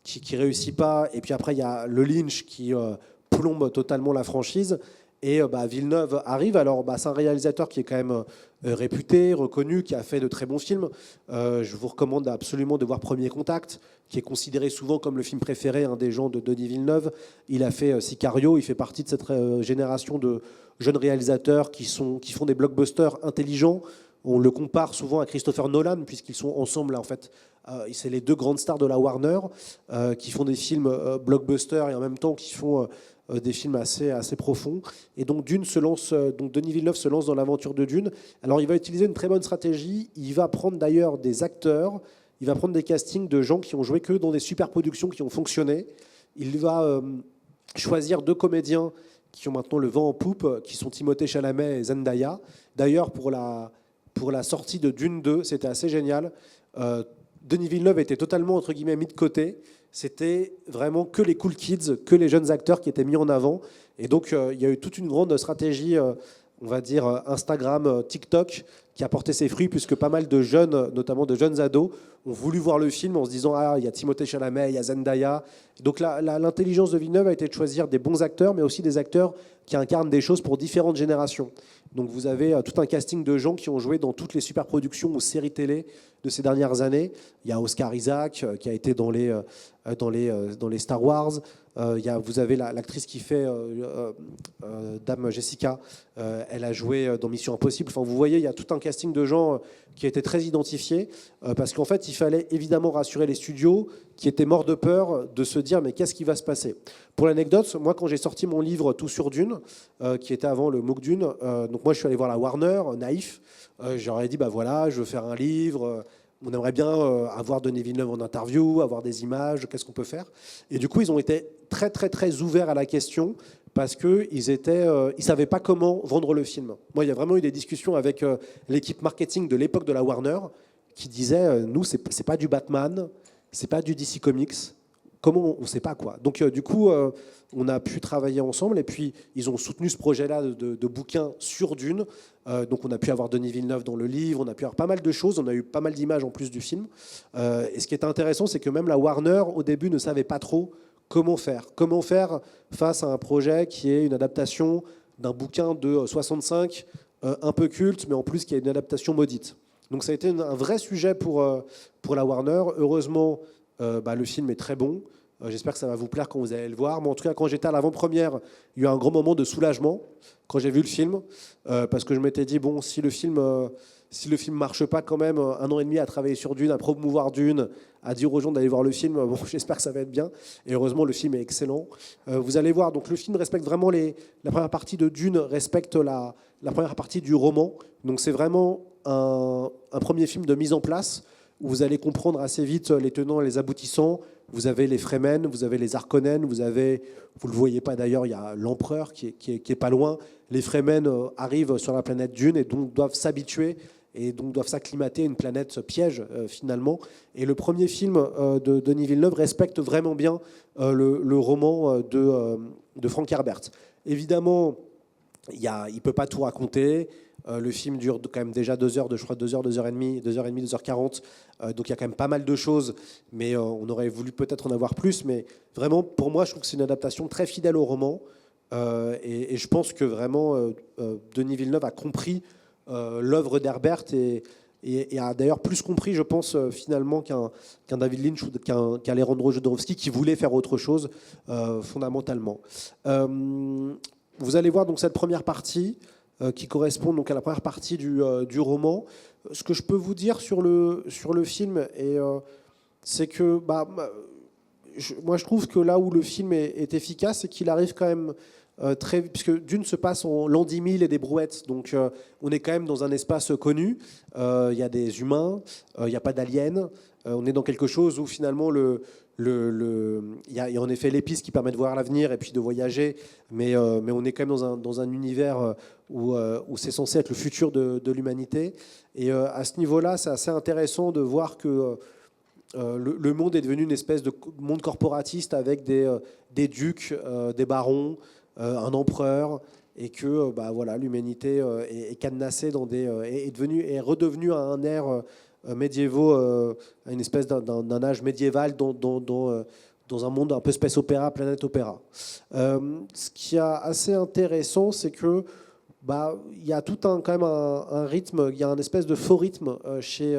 qui réussit pas. Et puis après, il y a le Lynch qui plombe totalement la franchise. Et Villeneuve arrive. Alors, c'est un réalisateur qui est quand même réputé, reconnu, qui a fait de très bons films. Je vous recommande absolument de voir Premier Contact, qui est considéré souvent comme le film préféré des gens de Denis Villeneuve. Il a fait Sicario. Il fait partie de cette génération de jeunes réalisateurs qui font des blockbusters intelligents. On le compare souvent à Christopher Nolan, puisqu'ils sont ensemble, là, en fait. C'est les deux grandes stars de la Warner qui font des films blockbusters et en même temps qui font des films assez profonds. Et donc Denis Villeneuve se lance dans l'aventure de Dune. Alors il va utiliser une très bonne stratégie. Il va prendre d'ailleurs des acteurs, il va prendre des castings de gens qui ont joué que dans des super productions qui ont fonctionné. Il va choisir 2 comédiens qui ont maintenant le vent en poupe, qui sont Timothée Chalamet et Zendaya. D'ailleurs pour la sortie de Dune 2, c'était assez génial. Denis Villeneuve était totalement, entre guillemets, mis de côté. C'était vraiment que les cool kids, que les jeunes acteurs qui étaient mis en avant. Et donc, il y a eu toute une grande stratégie, on va dire, Instagram, TikTok, qui a porté ses fruits, puisque pas mal de jeunes, notamment de jeunes ados, ont voulu voir le film en se disant « Ah, il y a Timothée Chalamet, il y a Zendaya ». Donc l'intelligence de Villeneuve a été de choisir des bons acteurs, mais aussi des acteurs qui incarnent des choses pour différentes générations. Donc vous avez tout un casting de gens qui ont joué dans toutes les super productions ou séries télé de ces dernières années. Il y a Oscar Isaac qui a été dans les Star Wars. Vous avez l'actrice qui fait Dame Jessica. Elle a joué dans Mission Impossible. Enfin, vous voyez, il y a tout un casting de gens qui a été très identifié parce qu'en fait, il fallait évidemment rassurer les studios qui étaient morts de peur de se dire mais qu'est-ce qui va se passer ? Pour l'anecdote, moi, quand j'ai sorti mon livre Tout sur Dune, qui était avant le MOOC Dune, donc moi, je suis allé voir la Warner, naïf. J'aurais dit, voilà, je veux faire un livre. On aimerait bien avoir Denis Villeneuve en interview, avoir des images, qu'est-ce qu'on peut faire ? Et du coup, ils ont été très, très, très ouverts à la question parce qu'ils ne savaient pas comment vendre le film. Moi, il y a vraiment eu des discussions avec l'équipe marketing de l'époque de la Warner qui disait nous, c'est pas du Batman, c'est pas du DC Comics. Comment on ne sait pas quoi. Donc du coup, on a pu travailler ensemble et puis ils ont soutenu ce projet-là de bouquin sur Dune. Donc on a pu avoir Denis Villeneuve dans le livre, on a pu avoir pas mal de choses, on a eu pas mal d'images en plus du film. Et ce qui est intéressant, c'est que même la Warner, au début, ne savait pas trop comment faire. Comment faire face à un projet qui est une adaptation d'un bouquin de 65, un peu culte, mais en plus qui est une adaptation maudite. Donc ça a été un vrai sujet pour la Warner. Heureusement, le film est très bon. J'espère que ça va vous plaire quand vous allez le voir. Mais en tout cas, quand j'étais à l'avant-première, il y a eu un grand moment de soulagement quand j'ai vu le film. Parce que je m'étais dit, bon, si le film si le film marche pas quand même, 1 an et demi à travailler sur Dune, à promouvoir Dune, à dire aux gens d'aller voir le film, bon, j'espère que ça va être bien. Et heureusement, le film est excellent. Vous allez voir, donc le film respecte vraiment la première partie de Dune, respecte la première partie du roman. Donc c'est vraiment un premier film de mise en place où vous allez comprendre assez vite les tenants et les aboutissants. Vous avez les Fremen, vous avez les Harkonnen, vous le voyez pas d'ailleurs, il y a l'empereur qui est pas loin. Les Fremen arrivent sur la planète Dune et donc doivent s'habituer et donc doivent s'acclimater à une planète piège finalement. Et le premier film de Denis Villeneuve respecte vraiment bien le roman de Frank Herbert. Évidemment, il peut pas tout raconter. Le film dure quand même déjà 2 heures, 2h30, 2h40. Donc il y a quand même pas mal de choses, mais on aurait voulu peut-être en avoir plus. Mais vraiment, pour moi, je trouve que c'est une adaptation très fidèle au roman. Et je pense que vraiment, Denis Villeneuve a compris l'œuvre d'Herbert et a d'ailleurs plus compris, je pense, finalement, qu'un David Lynch ou qu'un Alejandro Jodorowsky qui voulait faire autre chose fondamentalement. Vous allez voir donc cette première partie qui correspond donc à la première partie du roman. Ce que je peux vous dire sur le film, c'est que moi je trouve que là où le film est efficace, c'est qu'il arrive quand même puisque Dune se passe en l'an 10 000 et des brouettes, donc on est quand même dans un espace connu. Il y a des humains, il n'y a pas d'aliens. On est dans quelque chose où finalement il y a en effet l'épice qui permet de voir l'avenir et puis de voyager, mais on est quand même dans un univers où c'est censé être le futur de l'humanité. Et à ce niveau-là, c'est assez intéressant de voir que le monde est devenu une espèce de monde corporatiste avec des ducs, des barons, un empereur, et que voilà, l'humanité est cadenassée est redevenue à un air médiévaux, à une espèce d'un âge médiéval dans un monde un peu space opéra, planète opéra. Ce qui est assez intéressant, c'est que il y a tout quand même un rythme, il y a un espèce de faux rythme chez...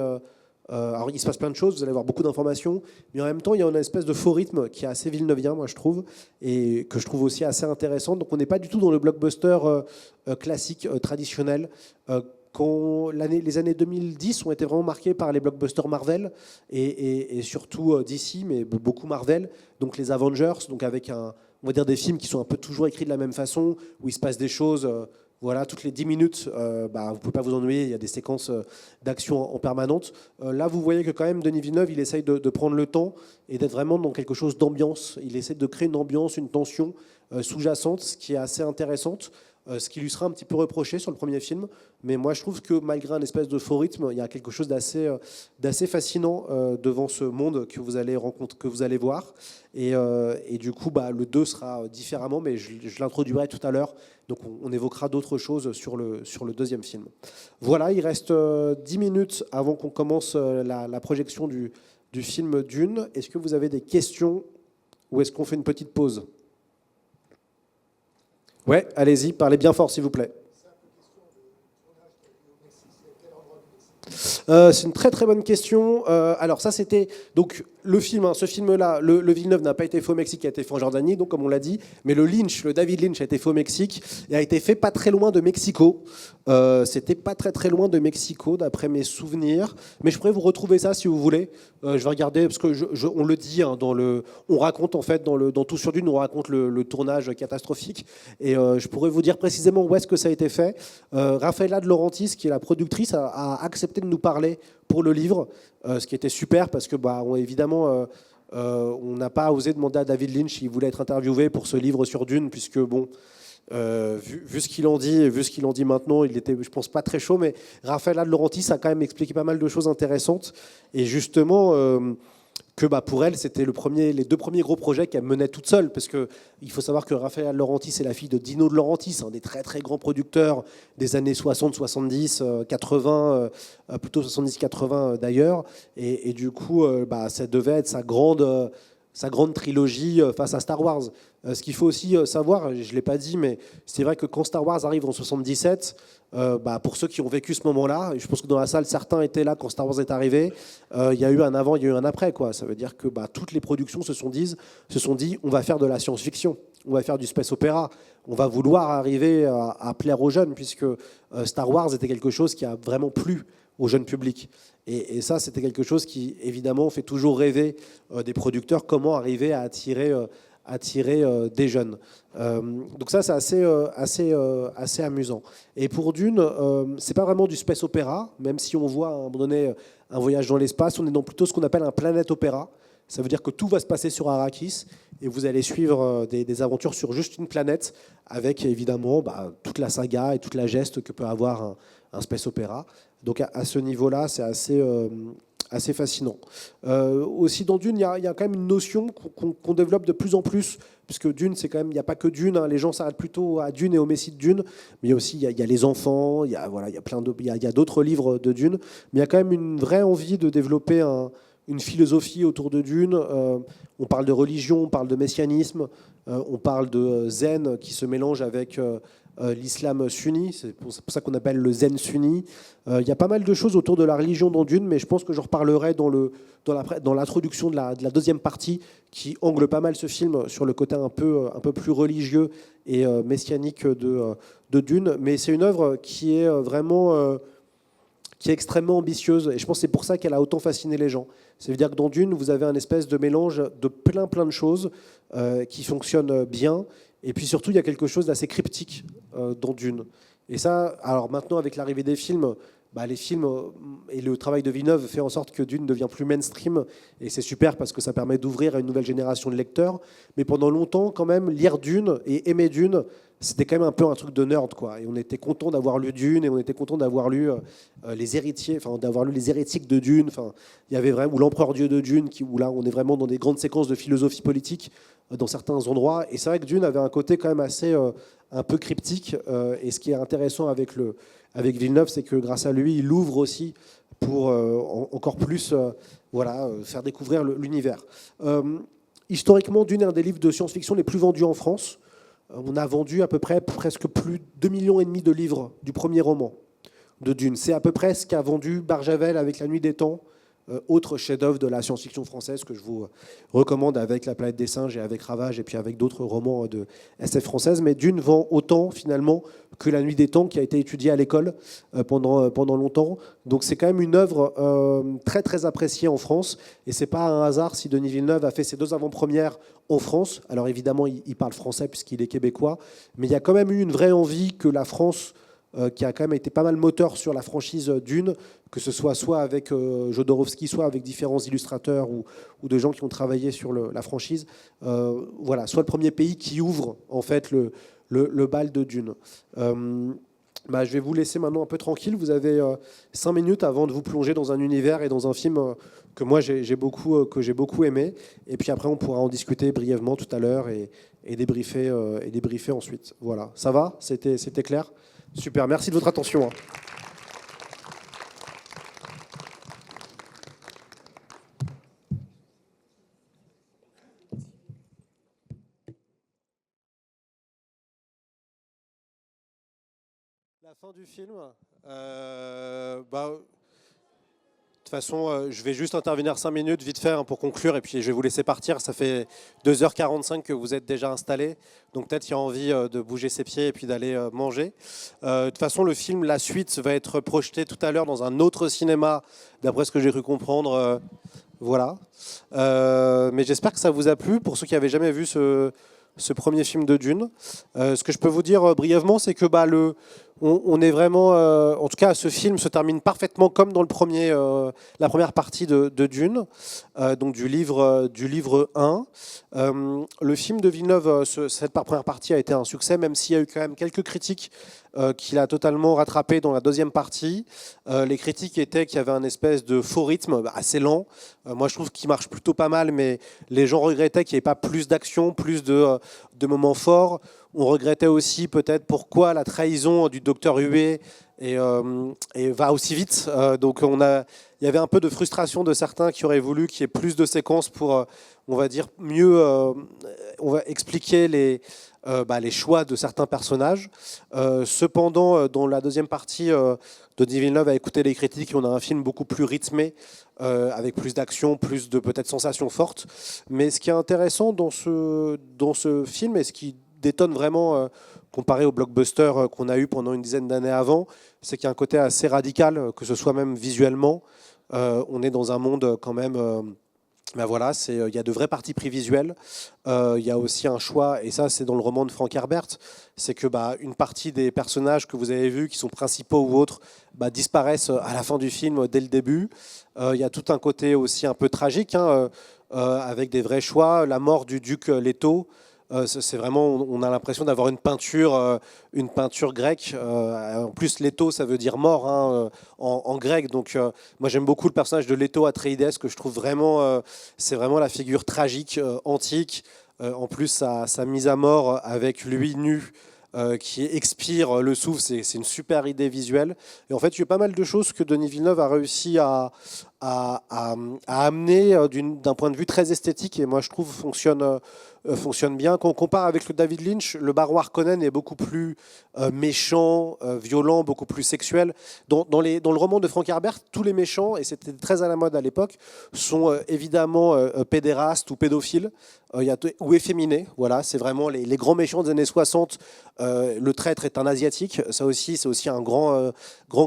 alors il se passe plein de choses, vous allez avoir beaucoup d'informations, mais en même temps il y a une espèce de faux rythme qui est assez villeneuveien, moi je trouve, et que je trouve aussi assez intéressant. Donc on n'est pas du tout dans le blockbuster classique, traditionnel. Les années 2010 ont été vraiment marquées par les blockbusters Marvel et surtout DC, mais beaucoup Marvel, donc les Avengers, donc avec on va dire des films qui sont un peu toujours écrits de la même façon, où il se passe des choses... Voilà, toutes les 10 minutes, vous ne pouvez pas vous ennuyer, il y a des séquences d'action en permanente. Là, vous voyez que quand même, Denis Villeneuve, il essaye de prendre le temps et d'être vraiment dans quelque chose d'ambiance. Il essaie de créer une ambiance, une tension sous-jacente, ce qui est assez intéressante, ce qui lui sera un petit peu reproché sur le premier film. Mais moi, je trouve que malgré un espèce de faux rythme, il y a quelque chose d'assez fascinant devant ce monde que vous allez rencontrer, que vous allez voir. Et du coup, le 2 sera différemment, mais je l'introduirai tout à l'heure. Donc on évoquera d'autres choses sur le deuxième film. Voilà, il reste 10 minutes avant qu'on commence la projection du film Dune. Est-ce que vous avez des questions ou est-ce qu'on fait une petite pause ? Ouais, allez-y, parlez bien fort s'il vous plaît. C'est une très très bonne question. Alors ça c'était donc le film, ce film-là, le Villeneuve n'a pas été fait au Mexique, il a été fait en Jordanie, donc comme on l'a dit, mais le David Lynch a été fait au Mexique et a été fait pas très loin de Mexico. C'était pas très très loin de Mexico d'après mes souvenirs, mais je pourrais vous retrouver ça si vous voulez. Je vais regarder parce que on le dit on raconte en fait dans Tout sur Dune, on raconte le tournage catastrophique et je pourrais vous dire précisément où est-ce que ça a été fait. Raffaella de Laurentiis, qui est la productrice, a accepté de nous parler pour le livre, ce qui était super parce que évidemment on n'a pas osé demander à David Lynch s'il voulait être interviewé pour ce livre sur Dune, puisque vu ce qu'il en dit et vu ce qu'il en dit maintenant, il était, je pense, pas très chaud, mais Raffaella de Laurentiis a quand même expliqué pas mal de choses intéressantes et justement que pour elle, c'était les 2 premiers gros projets qu'elle menait toute seule, parce qu'il faut savoir que Raffaella de Laurentiis est la fille de Dino de Laurentiis, un des très très grands producteurs des années 60, 70, 80, plutôt 70-80 d'ailleurs, et du coup, ça devait être sa grande trilogie face à Star Wars. Ce qu'il faut aussi savoir, je ne l'ai pas dit, mais c'est vrai que quand Star Wars arrive en 77, pour ceux qui ont vécu ce moment-là, et je pense que dans la salle, certains étaient là quand Star Wars est arrivé, il y a eu un avant, il y a eu un après, quoi. Ça veut dire que toutes les productions se sont dit, on va faire de la science-fiction, on va faire du space opéra, on va vouloir arriver à plaire aux jeunes, puisque Star Wars était quelque chose qui a vraiment plu au jeune public. Et ça, c'était quelque chose qui, évidemment, fait toujours rêver des producteurs, comment arriver à attirer des jeunes. Donc ça, c'est assez amusant. Et pour Dune, c'est pas vraiment du space opéra, même si on voit à un moment donné un voyage dans l'espace, on est dans plutôt ce qu'on appelle un planète opéra. Ça veut dire que tout va se passer sur Arrakis et vous allez suivre des aventures sur juste une planète avec évidemment toute la saga et toute la geste que peut avoir un space opéra. Donc à ce niveau-là, c'est assez fascinant. Aussi dans Dune, il y a quand même une notion qu'on développe de plus en plus, puisque Dune, c'est quand même, il n'y a pas que Dune, hein, les gens s'arrêtent plutôt à Dune et au Messie de Dune, mais il y a aussi il y a les enfants, il y a d'autres livres de Dune, mais il y a quand même une vraie envie de développer une philosophie autour de Dune. On parle de religion, on parle de messianisme, on parle de zen qui se mélange avec l'islam sunni, c'est pour ça qu'on appelle le zen sunni. Il y a pas mal de choses autour de la religion dans Dune, mais je pense que j'en reparlerai dans l'introduction de la deuxième partie qui angle pas mal ce film sur le côté un peu plus religieux et messianique de Dune. Mais c'est une œuvre qui est vraiment qui est extrêmement ambitieuse, et je pense que c'est pour ça qu'elle a autant fasciné les gens. C'est-à-dire que dans Dune, vous avez un espèce de mélange de plein de choses qui fonctionnent bien. Et puis surtout, il y a quelque chose d'assez cryptique dans Dune. Et ça, alors maintenant, avec l'arrivée des films, les films et le travail de Villeneuve fait en sorte que Dune devient plus mainstream. Et c'est super parce que ça permet d'ouvrir à une nouvelle génération de lecteurs. Mais pendant longtemps, quand même, lire Dune et aimer Dune, c'était quand même un peu un truc de nerd, quoi. Et on était content d'avoir lu Dune et on était content d'avoir lu les héritiers, enfin d'avoir lu les hérétiques de Dune. Enfin, il y avait vraiment ou l'empereur Dieu de Dune, où là, on est vraiment dans des grandes séquences de philosophie politique dans certains endroits. Et c'est vrai que Dune avait un côté quand même assez un peu cryptique. Et ce qui est intéressant avec Villeneuve, c'est que grâce à lui, il ouvre aussi pour encore plus faire découvrir l'univers. Historiquement, Dune est un des livres de science-fiction les plus vendus en France. On a vendu à peu près presque plus de 2,5 millions de livres du premier roman de Dune. C'est à peu près ce qu'a vendu Barjavel avec La Nuit des Temps, autre chef-d'œuvre de la science-fiction française que je vous recommande avec La Planète des Singes et avec Ravage et puis avec d'autres romans de SF française. Mais Dune vend autant finalement que La Nuit des Temps qui a été étudiée à l'école pendant longtemps. Donc c'est quand même une œuvre très très appréciée en France et c'est pas un hasard si Denis Villeneuve a fait ses 2 avant-premières en France. Alors évidemment il parle français puisqu'il est québécois, mais il y a quand même eu une vraie envie que la France qui a quand même été pas mal moteur sur la franchise Dune, que ce soit avec Jodorowsky, soit avec différents illustrateurs ou de gens qui ont travaillé sur la franchise. Soit le premier pays qui ouvre en fait le bal de Dune. Je vais vous laisser maintenant un peu tranquille. Vous avez 5 minutes avant de vous plonger dans un univers et dans un film que moi j'ai beaucoup aimé. Et puis après, on pourra en discuter brièvement tout à l'heure et débriefer ensuite. Voilà, ça va ? C'était clair ? Super, merci de votre attention. La fin du film, de toute façon, je vais juste intervenir 5 minutes vite fait pour conclure et puis je vais vous laisser partir. Ça fait 2h45 que vous êtes déjà installés, donc peut-être il y a envie de bouger ses pieds et puis d'aller manger. De toute façon, le film, la suite, va être projeté tout à l'heure dans un autre cinéma, d'après ce que j'ai cru comprendre. Voilà. Mais j'espère que ça vous a plu. Pour ceux qui n'avaient jamais vu ce premier film de Dune, ce que je peux vous dire brièvement, c'est que on est vraiment, en tout cas, ce film se termine parfaitement comme dans la première partie de Dune, donc du livre 1. Le film de Villeneuve, cette première partie a été un succès, même s'il y a eu quand même quelques critiques qu'il a totalement rattrapé dans la deuxième partie. Les critiques étaient qu'il y avait un espèce de faux rythme assez lent. Moi, je trouve qu'il marche plutôt pas mal, mais les gens regrettaient qu'il n'y ait pas plus d'action, plus de moments forts. On regrettait aussi peut-être pourquoi la trahison du docteur Huet va aussi vite. Donc il y avait un peu de frustration de certains qui auraient voulu qu'il y ait plus de séquences pour, on va dire, mieux expliquer les choix de certains personnages. Cependant, dans la deuxième partie, Denis Villeneuve a écouté les critiques et on a un film beaucoup plus rythmé, avec plus d'action, plus de peut-être sensations fortes. Mais ce qui est intéressant dans ce film et ce qui détonne vraiment comparé au blockbuster qu'on a eu pendant une dizaine d'années avant, c'est qu'il y a un côté assez radical, que ce soit même visuellement. On est dans un monde quand même... ben voilà, il y a de vrais partis pris visuels. Il y a aussi un choix, et ça c'est dans le roman de Frank Herbert, c'est que une partie des personnages que vous avez vus, qui sont principaux ou autres, disparaissent à la fin du film dès le début. Il y a tout un côté aussi un peu tragique, avec des vrais choix. La mort du duc Leto, c'est vraiment, on a l'impression d'avoir une peinture grecque. En plus, Leto, ça veut dire mort en grec. Donc, moi, j'aime beaucoup le personnage de Leto Atreides, que je trouve vraiment, c'est vraiment la figure tragique, antique. En plus, sa mise à mort avec lui nu, qui expire le souffle, c'est une super idée visuelle. Et en fait, il y a pas mal de choses que Denis Villeneuve a réussi à amener d'un point de vue très esthétique, et moi je trouve fonctionne bien. Quand on compare avec le David Lynch, le baron Harkonnen est beaucoup plus méchant, violent, beaucoup plus sexuel. Dans le roman de Frank Herbert, tous les méchants, et c'était très à la mode à l'époque, sont évidemment pédérastes ou pédophiles, ou efféminés. Voilà, c'est vraiment les grands méchants des années 60. Le traître est un asiatique. Ça aussi, c'est aussi un grand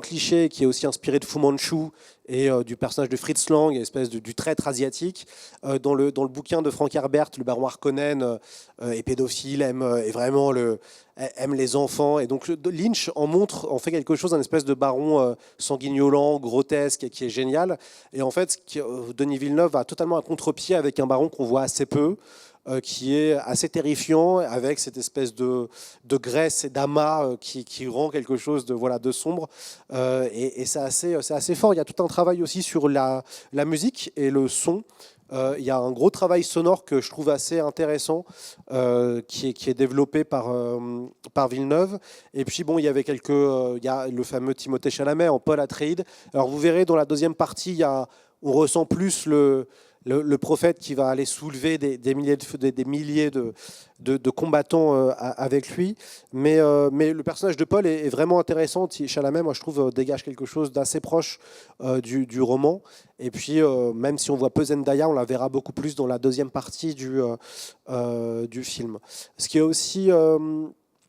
cliché qui est aussi inspiré de Fu Manchu et du personnage de Fritz Lang, espèce du traître asiatique. Dans le bouquin de Frank Herbert, le baron Harkonnen est pédophile, aime les enfants. Et donc Lynch en fait quelque chose, un espèce de baron sanguignolant, grotesque, et qui est génial. Et en fait, Denis Villeneuve a totalement un contre-pied avec un baron qu'on voit assez peu, qui est assez terrifiant, avec cette espèce de graisse et d'amas qui rend quelque chose de sombre. Et c'est assez fort. Il y a tout un travail aussi sur la musique et le son. Il y a un gros travail sonore que je trouve assez intéressant, qui est développé par Villeneuve. Et puis bon, il y avait il y a le fameux Timothée Chalamet en Paul Atreides. Alors vous verrez, dans la deuxième partie, on ressent plus le prophète qui va aller soulever des milliers de combattants avec lui. Mais le personnage de Paul est vraiment intéressant. Chalamet, moi, je trouve, dégage quelque chose d'assez proche du roman. Et puis, même si on voit peu Zendaya, on la verra beaucoup plus dans la deuxième partie du film. Ce qui est aussi...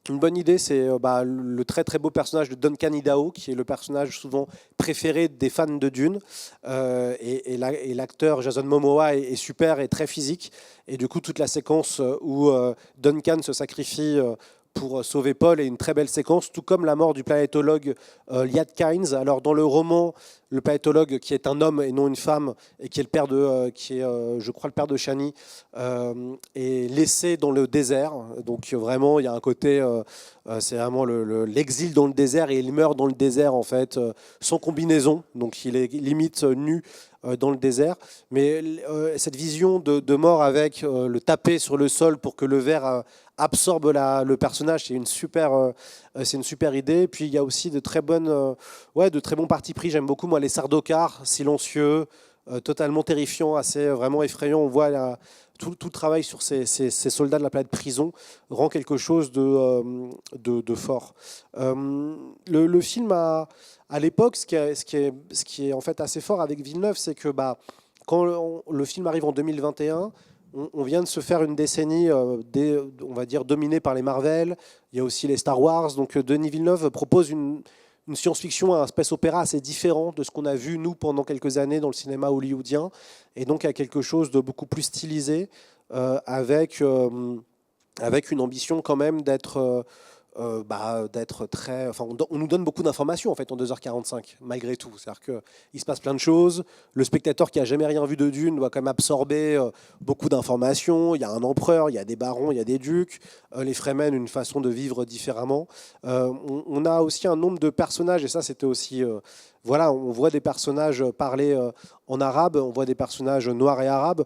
une bonne idée, c'est le très très beau personnage de Duncan Idaho, qui est le personnage souvent préféré des fans de Dune. Et l'acteur Jason Momoa est super et très physique. Et du coup, toute la séquence où Duncan se sacrifie pour sauver Paul est une très belle séquence, tout comme la mort du planétologue Liat Kynes. Alors dans le roman, le planétologue, qui est un homme et non une femme, et qui est le père je crois le père de Chani, est laissé dans le désert. Donc vraiment, il y a un côté, c'est vraiment l'exil dans le désert, et il meurt dans le désert en fait, sans combinaison. Donc il est limite nu dans le désert. Mais cette vision de mort avec le taper sur le sol pour que le verre absorbe le personnage, c'est une super idée. Et puis il y a aussi de très bons partis pris. J'aime beaucoup moi les Sardaukar, silencieux, totalement terrifiants, assez vraiment effrayants. On voit tout le travail sur ces soldats de la planète prison rend quelque chose de fort. Le film à l'époque, ce qui est en fait assez fort avec Villeneuve, c'est que quand le film arrive en 2021, on vient de se faire une décennie, on va dire, dominée par les Marvel. Il y a aussi les Star Wars. Donc Denis Villeneuve propose une science-fiction, un space opéra assez différent de ce qu'on a vu, nous, pendant quelques années dans le cinéma hollywoodien. Et donc à quelque chose de beaucoup plus stylisé, avec une ambition quand même d'être très... Enfin, on nous donne beaucoup d'informations en fait en 2h45, malgré tout. C'est-à-dire qu'il se passe plein de choses. Le spectateur qui n'a jamais rien vu de Dune doit quand même absorber beaucoup d'informations. Il y a un empereur, il y a des barons, il y a des ducs. Les Fremen, une façon de vivre différemment. On a aussi un nombre de personnages, et ça c'était aussi... Voilà, on voit des personnages parler en arabe, on voit des personnages noirs et arabes.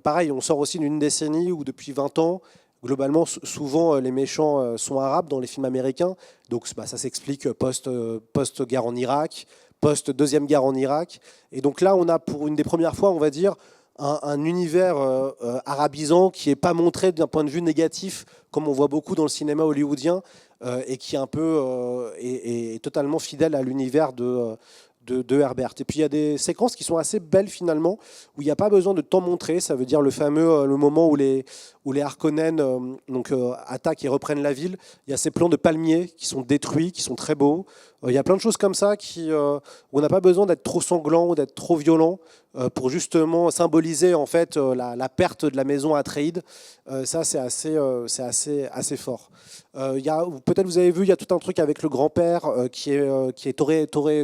Pareil, on sort aussi d'une décennie où depuis 20 ans, globalement, souvent, les méchants sont arabes dans les films américains. Donc ça s'explique post-guerre en Irak, post-deuxième guerre en Irak. Et donc là, on a pour une des premières fois, on va dire, un univers arabisant qui n'est pas montré d'un point de vue négatif, comme on voit beaucoup dans le cinéma hollywoodien, et qui est un peu est totalement fidèle à l'univers de de Herbert. Et puis il y a des séquences qui sont assez belles finalement, où il n'y a pas besoin de temps montrer. Ça veut dire le moment où les Harkonnen attaquent et reprennent la ville. Il y a ces plans de palmiers qui sont détruits, qui sont très beaux. Il y a plein de choses comme ça où on n'a pas besoin d'être trop sanglant ou d'être trop violent pour justement symboliser en fait la perte de la maison Atreides. Ça c'est assez fort. Peut-être vous avez vu, il y a tout un truc avec le grand-père qui est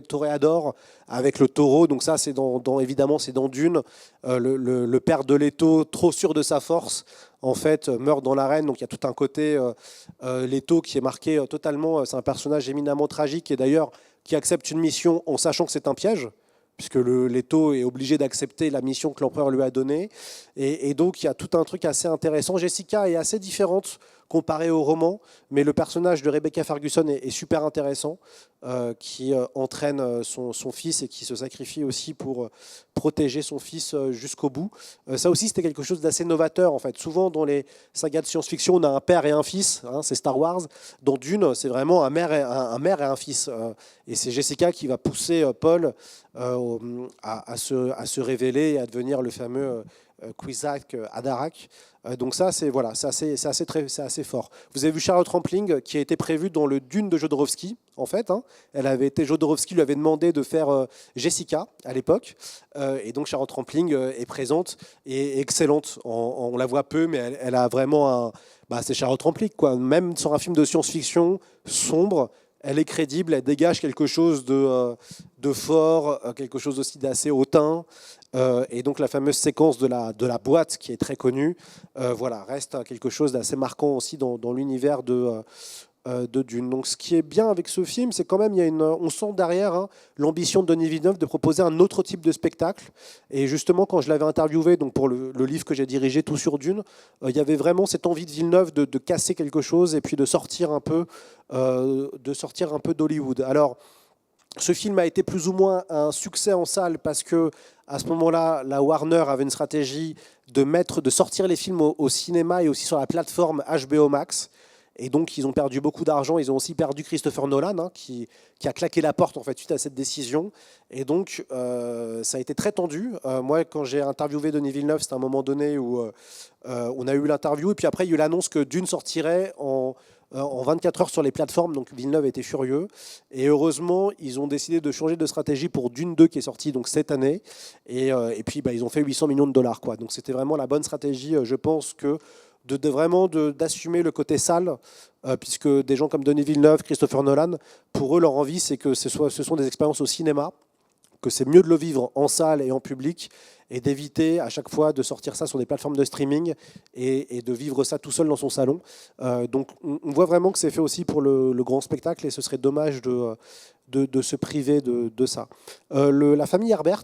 Toréador avec le taureau. Donc ça c'est évidemment c'est dans Dune. Le père de Leto, trop sûr de sa force, en fait, meurt dans l'arène. Donc il y a tout un côté Leto qui est marqué totalement. C'est un personnage éminemment tragique et d'ailleurs qui accepte une mission en sachant que c'est un piège, puisque Leto est obligé d'accepter la mission que l'empereur lui a donnée. Et donc il y a tout un truc assez intéressant. Jessica est assez différente comparée au roman, mais le personnage de Rebecca Ferguson est super intéressant, qui entraîne son fils et qui se sacrifie aussi pour protéger son fils jusqu'au bout. Ça aussi, c'était quelque chose d'assez novateur, en fait. Souvent, dans les sagas de science-fiction, on a un père et un fils, hein, c'est Star Wars. Dans Dune, c'est vraiment un mère et un fils. Et c'est Jessica qui va pousser Paul à se révéler et à devenir le fameux Kwisatz Haderach. Donc ça, c'est assez fort. Vous avez vu Charlotte Rampling, qui a été prévue dans le Dune de Jodorowsky, en fait. Hein. Jodorowsky lui avait demandé de faire Jessica à l'époque. Et donc Charlotte Rampling est présente et excellente. On la voit peu, mais elle a vraiment c'est Charlotte Rampling, quoi. Même sur un film de science-fiction sombre, elle est crédible, elle dégage quelque chose de fort, quelque chose aussi d'assez hautain. Et donc la fameuse séquence de la boîte qui est très connue, reste quelque chose d'assez marquant aussi dans l'univers de Dune. Donc ce qui est bien avec ce film, c'est quand même on sent derrière l'ambition de Denis Villeneuve de proposer un autre type de spectacle. Et justement, quand je l'avais interviewé donc pour le livre que j'ai dirigé, Tout sur Dune, il y avait vraiment cette envie de Villeneuve de casser quelque chose et puis de sortir un peu d'Hollywood. Alors, ce film a été plus ou moins un succès en salle parce que à ce moment-là, la Warner avait une stratégie de sortir les films au cinéma et aussi sur la plateforme HBO Max. Et donc, ils ont perdu beaucoup d'argent. Ils ont aussi perdu Christopher Nolan, qui a claqué la porte en fait, suite à cette décision. Et donc, ça a été très tendu. Moi, quand j'ai interviewé Denis Villeneuve, c'était un moment donné où on a eu l'interview. Et puis après, il y a eu l'annonce que Dune sortirait en 24 heures sur les plateformes, donc Villeneuve était furieux. Et heureusement, ils ont décidé de changer de stratégie pour Dune 2 qui est sorti donc cette année. Et puis, ils ont fait 800 millions de dollars, quoi. Donc c'était vraiment la bonne stratégie, je pense, que d'assumer le côté sale, puisque des gens comme Denis Villeneuve, Christopher Nolan, pour eux, leur envie, c'est que ce sont des expériences au cinéma, que c'est mieux de le vivre en salle et en public, et d'éviter à chaque fois de sortir ça sur des plateformes de streaming et de vivre ça tout seul dans son salon. Donc on voit vraiment que c'est fait aussi pour le grand spectacle et ce serait dommage de se priver de ça. La famille Herbert,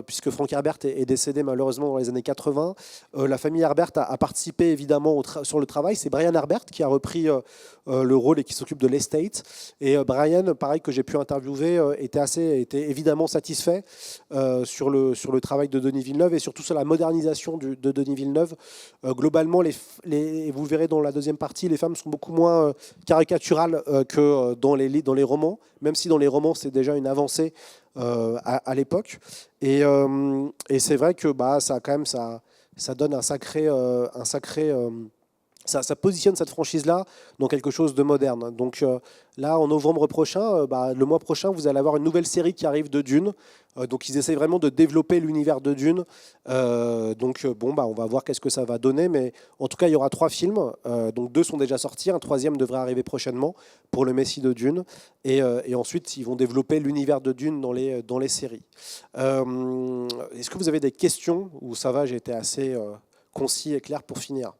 puisque Frank Herbert est décédé malheureusement dans les années 80, la famille Herbert a participé évidemment sur le travail. C'est Brian Herbert qui a repris le rôle et qui s'occupe de l'estate. Et Brian, pareil que j'ai pu interviewer, était évidemment satisfait sur le travail de Denis Villeneuve et surtout sur la modernisation de Denis Villeneuve. Globalement, vous le verrez dans la deuxième partie, les femmes sont beaucoup moins caricaturales que dans les romans, même si dans les romans c'est déjà une avancée à l'époque. Et c'est vrai que ça donne un sacré ça positionne cette franchise-là dans quelque chose de moderne. Donc là, en novembre prochain, le mois prochain, vous allez avoir une nouvelle série qui arrive de Dune. Donc ils essayent vraiment de développer l'univers de Dune. On va voir qu'est-ce que ça va donner. Mais en tout cas, il y aura 3 films. Donc 2 sont déjà sortis. Un 3e devrait arriver prochainement pour le Messie de Dune. Et ensuite, ils vont développer l'univers de Dune dans les séries. Est-ce que vous avez des questions? Ou ça va, j'ai été assez concis et clair pour finir?